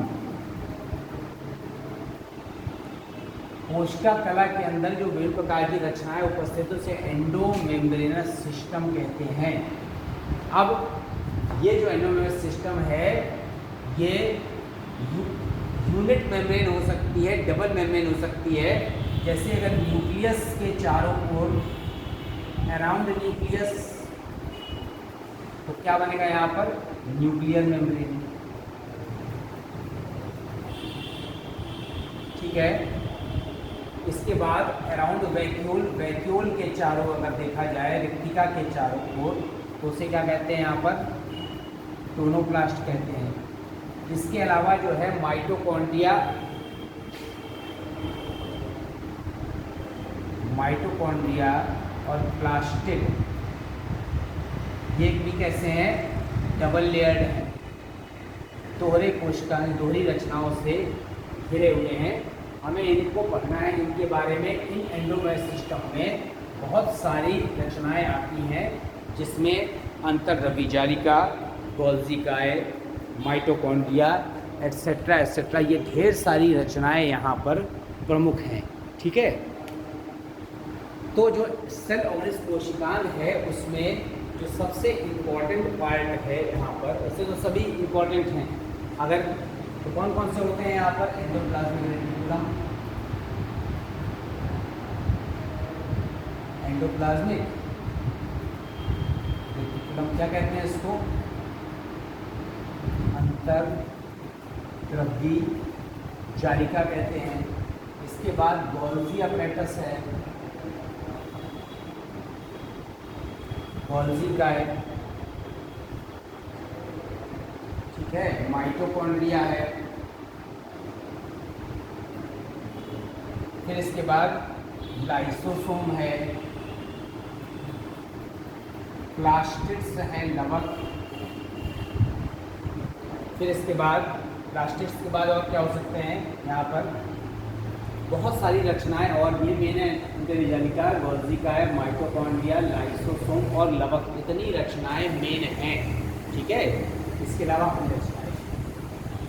कोशिका कला के अंदर जो विभिन्न प्रकार की रचनाएं उपस्थित है उसे एंडोमेम्ब्रेनस सिस्टम कहते हैं। अब ये जो एंडोमेम्ब्रेनस सिस्टम है ये यूनिट मेम्ब्रेन हो सकती है, डबल मेम्ब्रेन हो सकती है। जैसे अगर न्यूक्लियस के चारों ओर अराउंड न्यूक्लियस तो क्या बनेगा यहाँ पर? Nuclear membrane. ठीक है, इसके बाद अराउंड वैक्यूल, वैक्यूल के चारों अगर देखा जाए रिक्तिका के चारों ओर तो उसे क्या कहते हैं? यहाँ पर टोनोप्लास्ट कहते हैं। इसके अलावा जो है माइटोकॉन्ड्रिया, माइटोकॉन्ड्रिया और प्लास्टिड ये भी कैसे हैं, डबल लेयर्ड हैं, दोहरे कोशिकाएं दोहरी रचनाओं से घिरे हुए हैं। हमें इनको पढ़ना है, इनके बारे में। इन एंडोमेट्रियल सिस्टम में बहुत सारी रचनाएं आती हैं, जिसमें अंतर्द्रव्य जालिका, गोल्जिकाए, माइटोकॉन्ड्रिया एट्सेट्रा एट्सेट्रा, ये ढेर सारी रचनाएं यहाँ पर प्रमुख हैं। ठीक है, तो जो सेल और इस कोशिकांग है उसमें जो सबसे इम्पोर्टेंट पार्ट है यहाँ पर, वैसे तो सभी इम्पोर्टेंट हैं, अगर तो कौन कौन से होते हैं यहाँ पर, एंडोप्लाज्मिक रेटिकुलम, एंडोप्लाज्मिक रेटिकुलम क्या कहते हैं इसको, अंतर्द्रव्यी जालिका कहते हैं। इसके बाद गोल्जी अपैरेटस है, गोल्जिकाए, ठीक है, माइटोकॉन्ड्रिया है, फिर इसके बाद लाइसोसोम है, प्लास्टिड्स हैं लवक, फिर इसके बाद प्लास्टिड्स के बाद और क्या हो सकते हैं यहाँ पर, बहुत सारी रचनाएं, और ये मेन है अंतर्जालिका, गोल्जिकाए, माइटोकॉन्ड्रिया, लाइसोसोम और लवक, इतनी रचनाएं मेन हैं। ठीक है, इसके अलावा हम रचनाएं,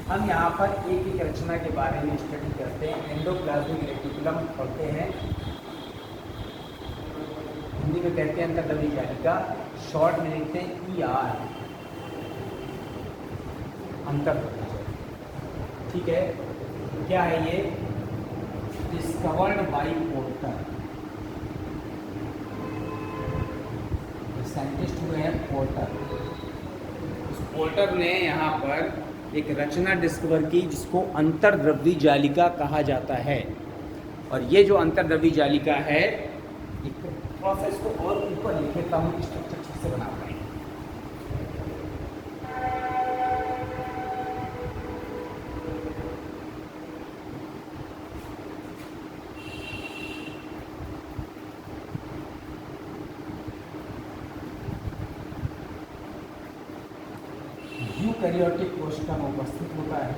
हम यहाँ पर एक एक रचना के बारे में स्टडी करते हैं। एंडोप्लाज्मिक रेटिकुलम पढ़ते हैं, हिंदी में कहते हैं अंतर्द्रव्यी जालिका, शॉर्ट में लिखते हैं ER, अंतर्द्रव्यी जालिका। ठीक है, क्या है ये, डिस्कवर्ड बाई पोर्टर, साइंटिस्ट हुए हैं पोर्टर। उस पोर्टर ने यहाँ पर एक रचना डिस्कवर की जिसको अंतर्द्रव्यी जालिका कहा जाता है। और ये जो अंतर्द्रव्यी जालिका है, एक प्रोसेस को और ऊपर लिखे तब हम स्ट्रक्चर ठीक से बना पाएंगे। यूकैरियोटिक कोशिका में उपस्थित होता है,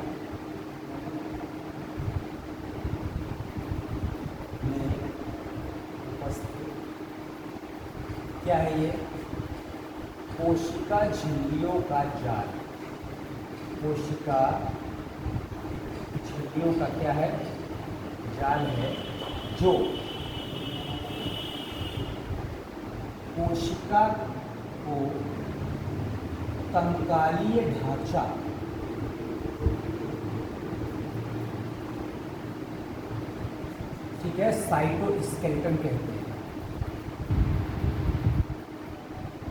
क्या है ये, कोशिका झिल्लियों का जाल, कोशिका झिल्लियों का क्या है, जाल है, जो कोशिका को कंकालीय ढांचा, ठीक है, साइटोस्केलेटन कहते हैं,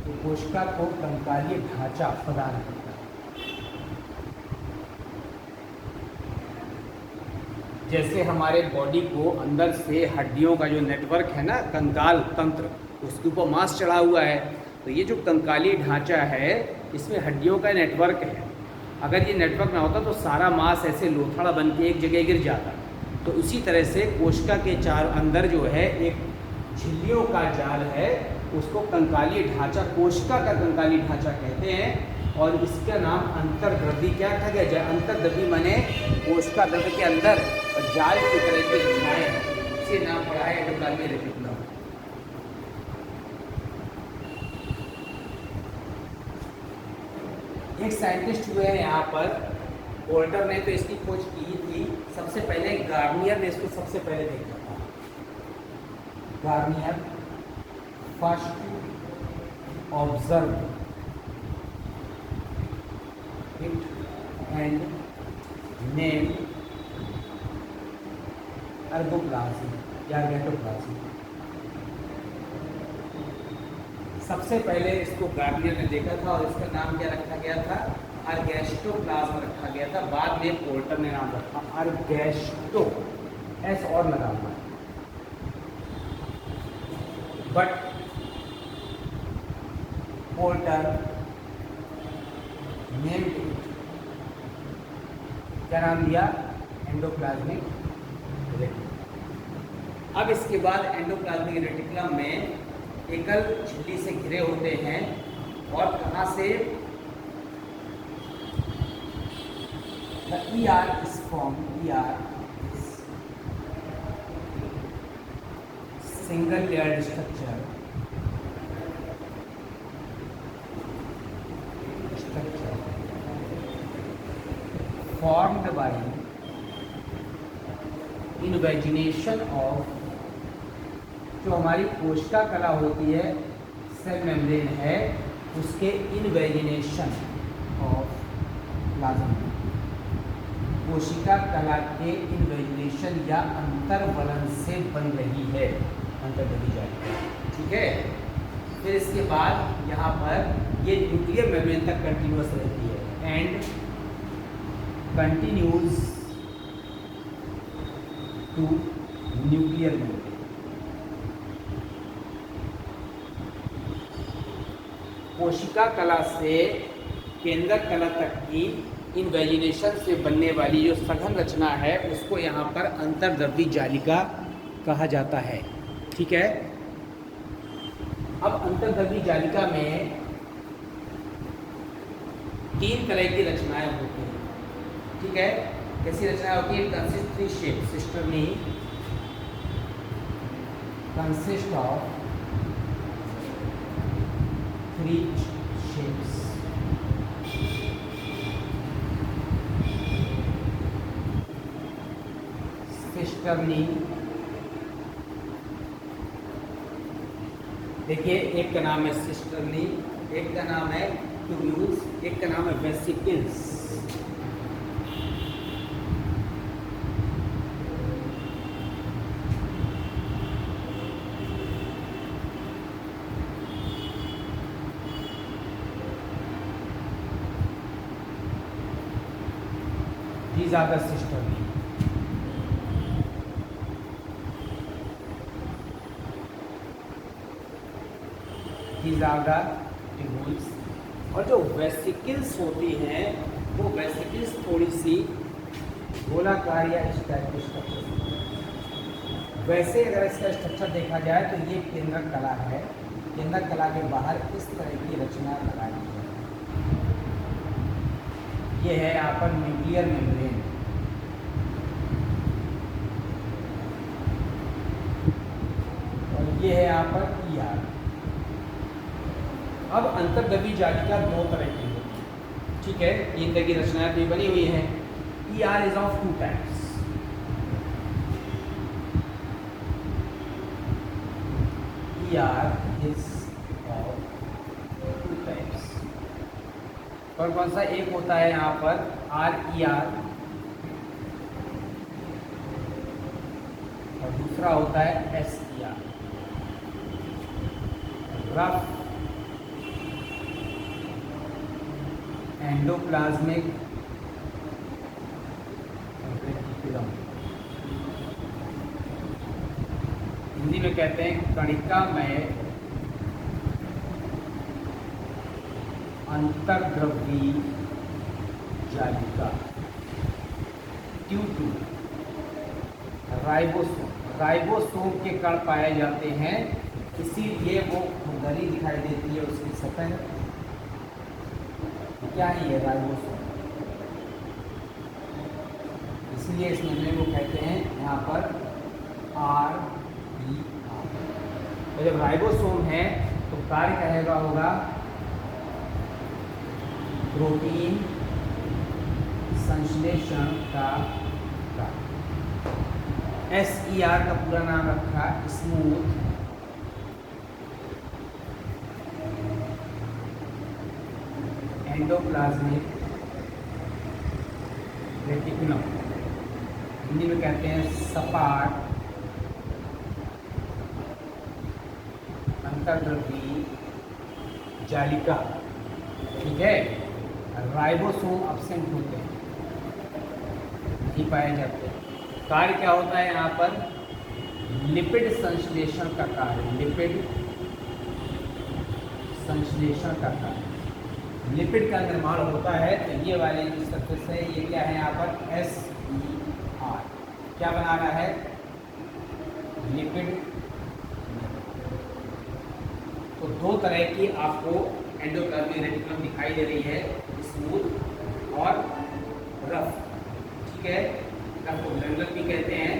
तो कोशिका को कंकालीय ढांचा प्रदान करता है। जैसे हमारे बॉडी को अंदर से हड्डियों का जो नेटवर्क है ना, कंकाल तंत्र, उसके ऊपर मांस चढ़ा हुआ है, तो ये जो कंकालीय ढांचा है इसमें हड्डियों का नेटवर्क है। अगर ये नेटवर्क ना होता तो सारा मांस ऐसे लोथड़ा बन के एक जगह गिर जाता। तो उसी तरह से कोशिका के चारों अंदर जो है एक झिल्लियों का जाल है, उसको कंकालीय ढांचा, कोशिका का कंकालीय ढांचा कहते हैं। और इसका नाम अंतर्द्रव्यी क्या रखा गया है, अंतर्द्रव्यी माने कोशिका द्रव्य के अंदर और जाल की तरह की रचनाएं, इसे नाम पड़ा है एंडोप्लाज्मिक रेटिकुलम। एक साइंटिस्ट हुए हैं यहाँ पर, पोर्टर ने तो इसकी खोज की थी। सबसे पहले गार्नियर ने इसको सबसे पहले देखा था। Garnier first observe it and name ergastoplasm या गेटोप्लाज्म। सबसे पहले इसको गार्नियर ने देखा था और इसका नाम क्या रखा गया था, अर्गेस्टोप्लाज्म रखा गया था। बाद में पोर्टर ने नाम रखा अर्गेस्टो, एस और लगा हुआ। बट पोर्टर नेम क्या नाम दिया, एंडोप्लाज्मिक रेटिकुलम। अब इसके बाद एंडोप्लाज्मिक रेटिकुलम में एकल झिल्ली से घिरे होते हैं और कहाँ से the ER is formed, ER is single layered structure formed by invagination of, जो हमारी कोशिका कला होती है, सेल मेम्ब्रेन है, उसके इन्वेजिनेशन ऑफ प्लाज्मा, कोशिका कला के इन्वेजिनेशन या अंतर्वलन से बन रही है अंतर्दबी जाली। ठीक है, फिर इसके बाद यहाँ पर ये न्यूक्लियर मेम्ब्रेन तक कंटिन्यूअस रहती है and continues to nuclear membrane. कोशिका कला से केंद्रक कला तक की इन्वेजिनेशन से बनने वाली जो सघन रचना है उसको यहाँ पर अंतर्द्रव्यी जालिका कहा जाता है। ठीक है, अब अंतर्द्रव्यी जालिका में 3 तरह की रचनाएं होती हैं। ठीक है, कैसी रचना होती है? Consist 3 shape, cisternae consist of 3 shapes. Cisternae, देखिए एक का नाम है सिस्टर्नी, एक का नाम है ट्यूब्यूल्स, एक का नाम है vesicles. These are the cisternae. These are the tubules. और जो वेसिकल्स होती हैं वो वेसिकल्स थोड़ी सी गोलाकार या इस टाइप की स्ट्रक्चर। वैसे अगर इसका स्ट्रक्चर देखा जाए तो ये केंद्रक कला है, केंद्रक कला के बाहर इस तरह की रचना लगाई है। ये है यहाँ पर न्यूक्लियर मेम्ब्रेन, और ये है यहाँ पर ER। अब अंतर्द्रव्यी जालिका 2 तरह की होती है। ठीक है, 3 तरह की रचनाएं भी बनी हुई हैं। ER is of 2 types. ER is of 2 types. कौन सा? एक होता है यहाँ पर RER और दूसरा होता है SER, rough endoplasmic reticulum. Hindi में कहते हैं कणिका में अंतर्द्रव्यी जालिका ड्यू टू राइबोसोम। राइबोसोम के कण पाए जाते हैं, इसीलिए वो खुरदरी दिखाई देती है उसकी सतह। क्या है ये राइबोसोम? इसलिए इस मेम्ब्रेन को कहते हैं यहाँ पर RER। तो जब राइबोसोम है तो कार्य कहेगा होगा प्रोटीन संश्लेषण का कार्य। SER का पूरा नाम रखा स्मूथ एंडोप्लाज्मिक रेटिकुलम। हिंदी में कहते हैं सपाट अंतर्द्रव्यी जालिका। ठीक है, राइबोसोम अब्सेंट होते हैं, नहीं पाए जाते। कार्य क्या होता है यहाँ पर? लिपिड संश्लेषण का कार्य, लिपिड संश्लेषण का कार्य। लिपिड का निर्माण होता है। तो ये वाले जो सरफेस है ये क्या है यहाँ पर? SER। क्या बना रहा है? लिपिड। तो 2 तरह की आपको एंडोप्लाज्मिक रेटिकुलम दिखाई दे रही है, स्मूथ और रफ, ठीक है, रफ को ग्रैनुलर भी कहते हैं।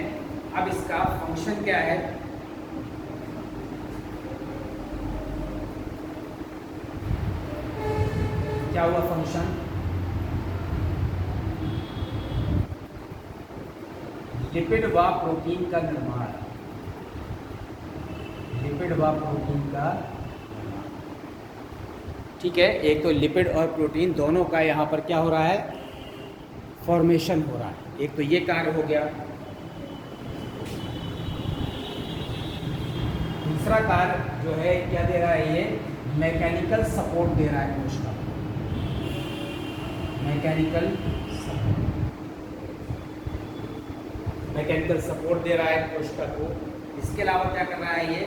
अब इसका फंक्शन क्या है, क्या हुआ फंक्शन, लिपिड व प्रोटीन का निर्माण, लिपिड व प्रोटीन का, ठीक है, एक तो लिपिड और प्रोटीन दोनों का यहाँ पर क्या हो रहा है, फॉर्मेशन हो रहा है। एक तो ये कार्य हो गया। दूसरा कार्य जो है क्या दे रहा है, ये मैकेनिकल सपोर्ट दे रहा है कोशिका, मैकेनिकल सपोर्ट दे रहा है कोशिका को। इसके अलावा क्या कर रहा है, ये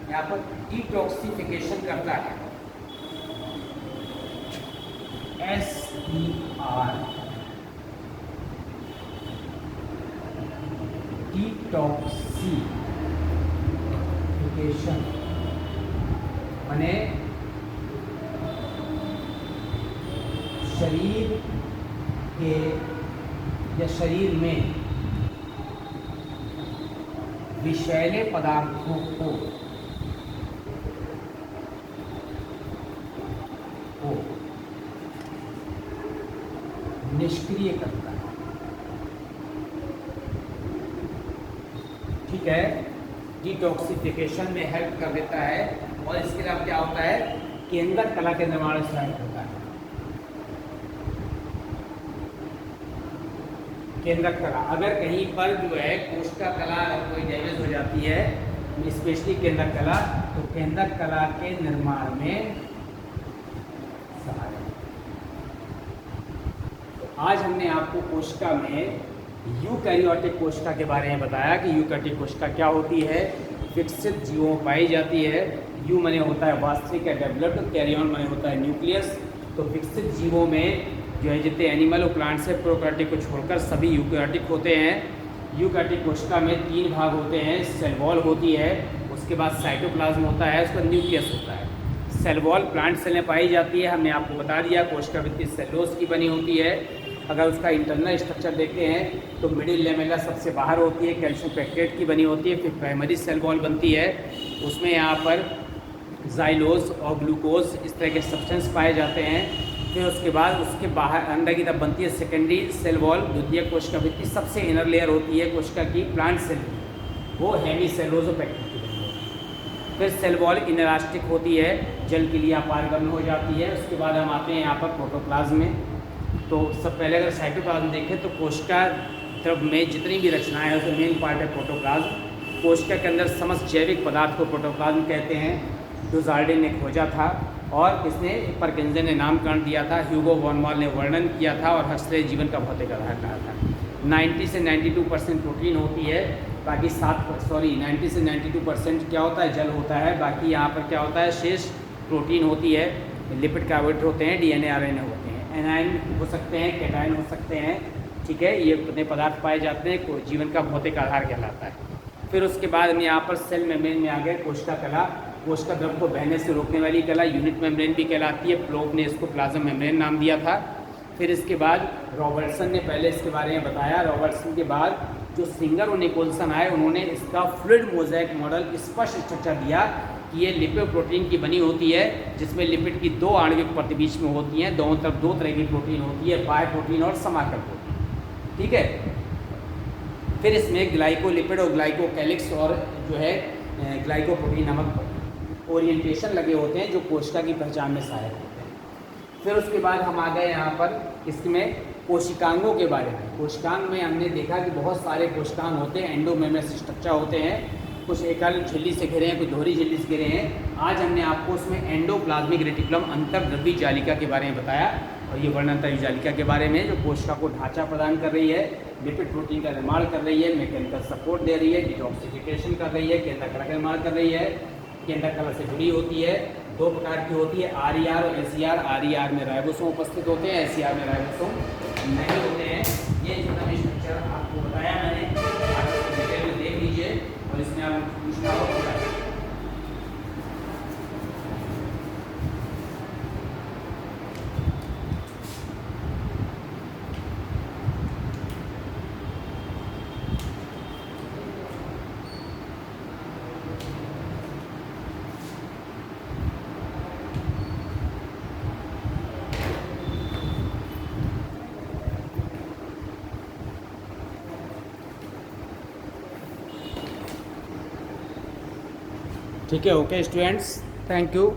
यहाँ पर डिटॉक्सिफिकेशन करता है, SER, डिटॉक्सिफिकेशन माने शरीर के या शरीर में विषैले पदार्थों को निष्क्रिय करता है, ठीक है, डिटॉक्सिफिकेशन में हेल्प कर देता है। और इसके अलावा क्या होता है, केंद्रक कला के निर्माण में सहायक होता है। केंद्रक कला, अगर कहीं पर जो है कोशिका कला अगर कोई डैमेज हो जाती है, स्पेशली केंद्रक कला, तो केंद्रक कला के निर्माण में सहायक। तो आज हमने आपको कोशिका में यूकैरियोटिक कोशिका के बारे में बताया कि यूकैरियोटिक कोशिका क्या होती है, विकसित जीवों में पाई जाती है। यू माने होता है वास्तविक या डेवलप्ड, कैरियन माने होता है न्यूक्लियस। तो विकसित जीवों में जो है जितने एनिमल और प्लांट्स है, प्रोकैरियोटिक को छोड़कर सभी यूकैरियोटिक होते हैं। यूकैरियोटिक कोशिका में 3 भाग होते हैं, सेल वॉल होती है, उसके बाद साइटोप्लाज्म होता है, उसका न्यूक्लियस होता है। सेल वॉल प्लांट सेल में पाई जाती है, हमने आपको बता दिया कोशिका भित्ति सेलुलोज की बनी होती है। अगर उसका इंटरनल स्ट्रक्चर देखते हैं तो मिडिल लेमेला सबसे बाहर होती है, कैल्शियम पेक्टेट की बनी होती है। फिर प्राइमरी सेल वॉल बनती है, उसमें यहाँ पर जाइलोज और ग्लूकोज इस तरह के सब्सटेंस पाए जाते हैं। फिर उसके बाद उसके बाहर अंदर की तरफ बनती है सेकेंडरी सेल वॉल, द्वितीय कोशिका भित्ति, सबसे इनर लेयर होती है कोशिका की प्लांट सेल की, वो हेमी सेलुलोज और पेक्टेट की बनी होती है। फिर सेल वॉल इनलास्टिक होती है, जल के लिए अपारगम्य हो जाती है। उसके बाद हम आते हैं यहाँ पर प्रोटोप्लाज्म में। तो सब पहले अगर साइटोप्लाज्म देखें तो कोशिका तरफ में जितनी भी रचनाएं हैं उसमें मेन पार्ट है प्रोटोप्लाज्म। कोशिका के अंदर समस्त जैविक पदार्थ को प्रोटोप्लाज्म कहते हैं। डुजार्डिन ने खोजा था और इसने परकिंसन ने नामकरण दिया था, ह्यूगो वॉन मॉल ने वर्णन किया था और हक्सले जीवन का भौतिक आधार कहा था। 90 से 92% प्रोटीन होती है, बाकी 90 से 92% क्या होता है, जल होता है। बाकी यहाँ पर क्या होता है, शेष प्रोटीन होती है, लिपिड कार्बोहाइड्रेट होते हैं, DNA RNA होते हैं, एनायन हो सकते हैं, कैटायन हो सकते हैं, ठीक है। ये कितने पदार्थ पाए जाते हैं, जीवन का भौतिक आधार कहलाता है। फिर उसके बाद हम यहाँ पर सेल मेम्ब्रेन में आ गए। कोशिका कला, कोशिका द्रव को बहने से रोकने वाली कला, यूनिट मेम्ब्रेन भी कहलाती है। प्लोक ने इसको प्लाज्मा मेम्ब्रेन नाम दिया था। फिर इसके बाद रॉबर्टसन ने पहले इसके बारे में बताया। रॉबर्टसन के बाद जो सिंगर और निकोलसन आए, उन्होंने इसका फ्लूइड मोज़ेक मॉडल स्पष्ट स्ट्रक्चर दिया कि ये लिपिड प्रोटीन की बनी होती है, जिसमें लिपिड की 2 आणविक परत बीच में होती हैं, दोनों तरफ 2 तरह की प्रोटीन होती है, बाय प्रोटीन और समाकर प्रोटीन, ठीक है। फिर इसमें ग्लाइकोलिपिड और ग्लाइकोकैलिक्स और जो है ग्लाइकोप्रोटीन नामक ओरिएंटेशन लगे होते हैं जो कोशिका की पहचान में सहायक होते हैं। फिर उसके बाद हम आ गए यहाँ पर इसमें कोशिकांगों के बारे में। कोशिकांग में हमने देखा कि बहुत सारे कोशिकांग होते हैं, एंडोमेम्ब्रेनस स्ट्रक्चर होते हैं, कुछ एकल झिल्ली से घिरे हैं, कुछ दोहरी झिल्ली से घिरे हैं। आज हमने आपको उसमें एंडोप्लाज्मिक रेटिकुलम अंतर्द्रव्यी जालिका के बारे में बताया और ये वर्णनतरी जालिका के बारे में जो कोशिका को ढांचा प्रदान कर रही है, लिपिड प्रोटीन का निर्माण कर रही है, मैकेनिकल सपोर्ट दे रही है, डिटॉक्सिफिकेशन कर रही है, केंद्रक कला का निर्माण कर रही है, केंद्रक कला से जुड़ी होती है। 2 प्रकार की होती है, RER और SER। RER में राइबोसोम उपस्थित होते हैं, SER में राइबोसोम नहीं होते हैं। ये जितना भी स्ट्रक्चर आपको बताया मैंने, आप इसको डिटेल में देख लीजिए और इसमें आप पूछना हो ठीक है, ओके स्टूडेंट्स, थैंक यू।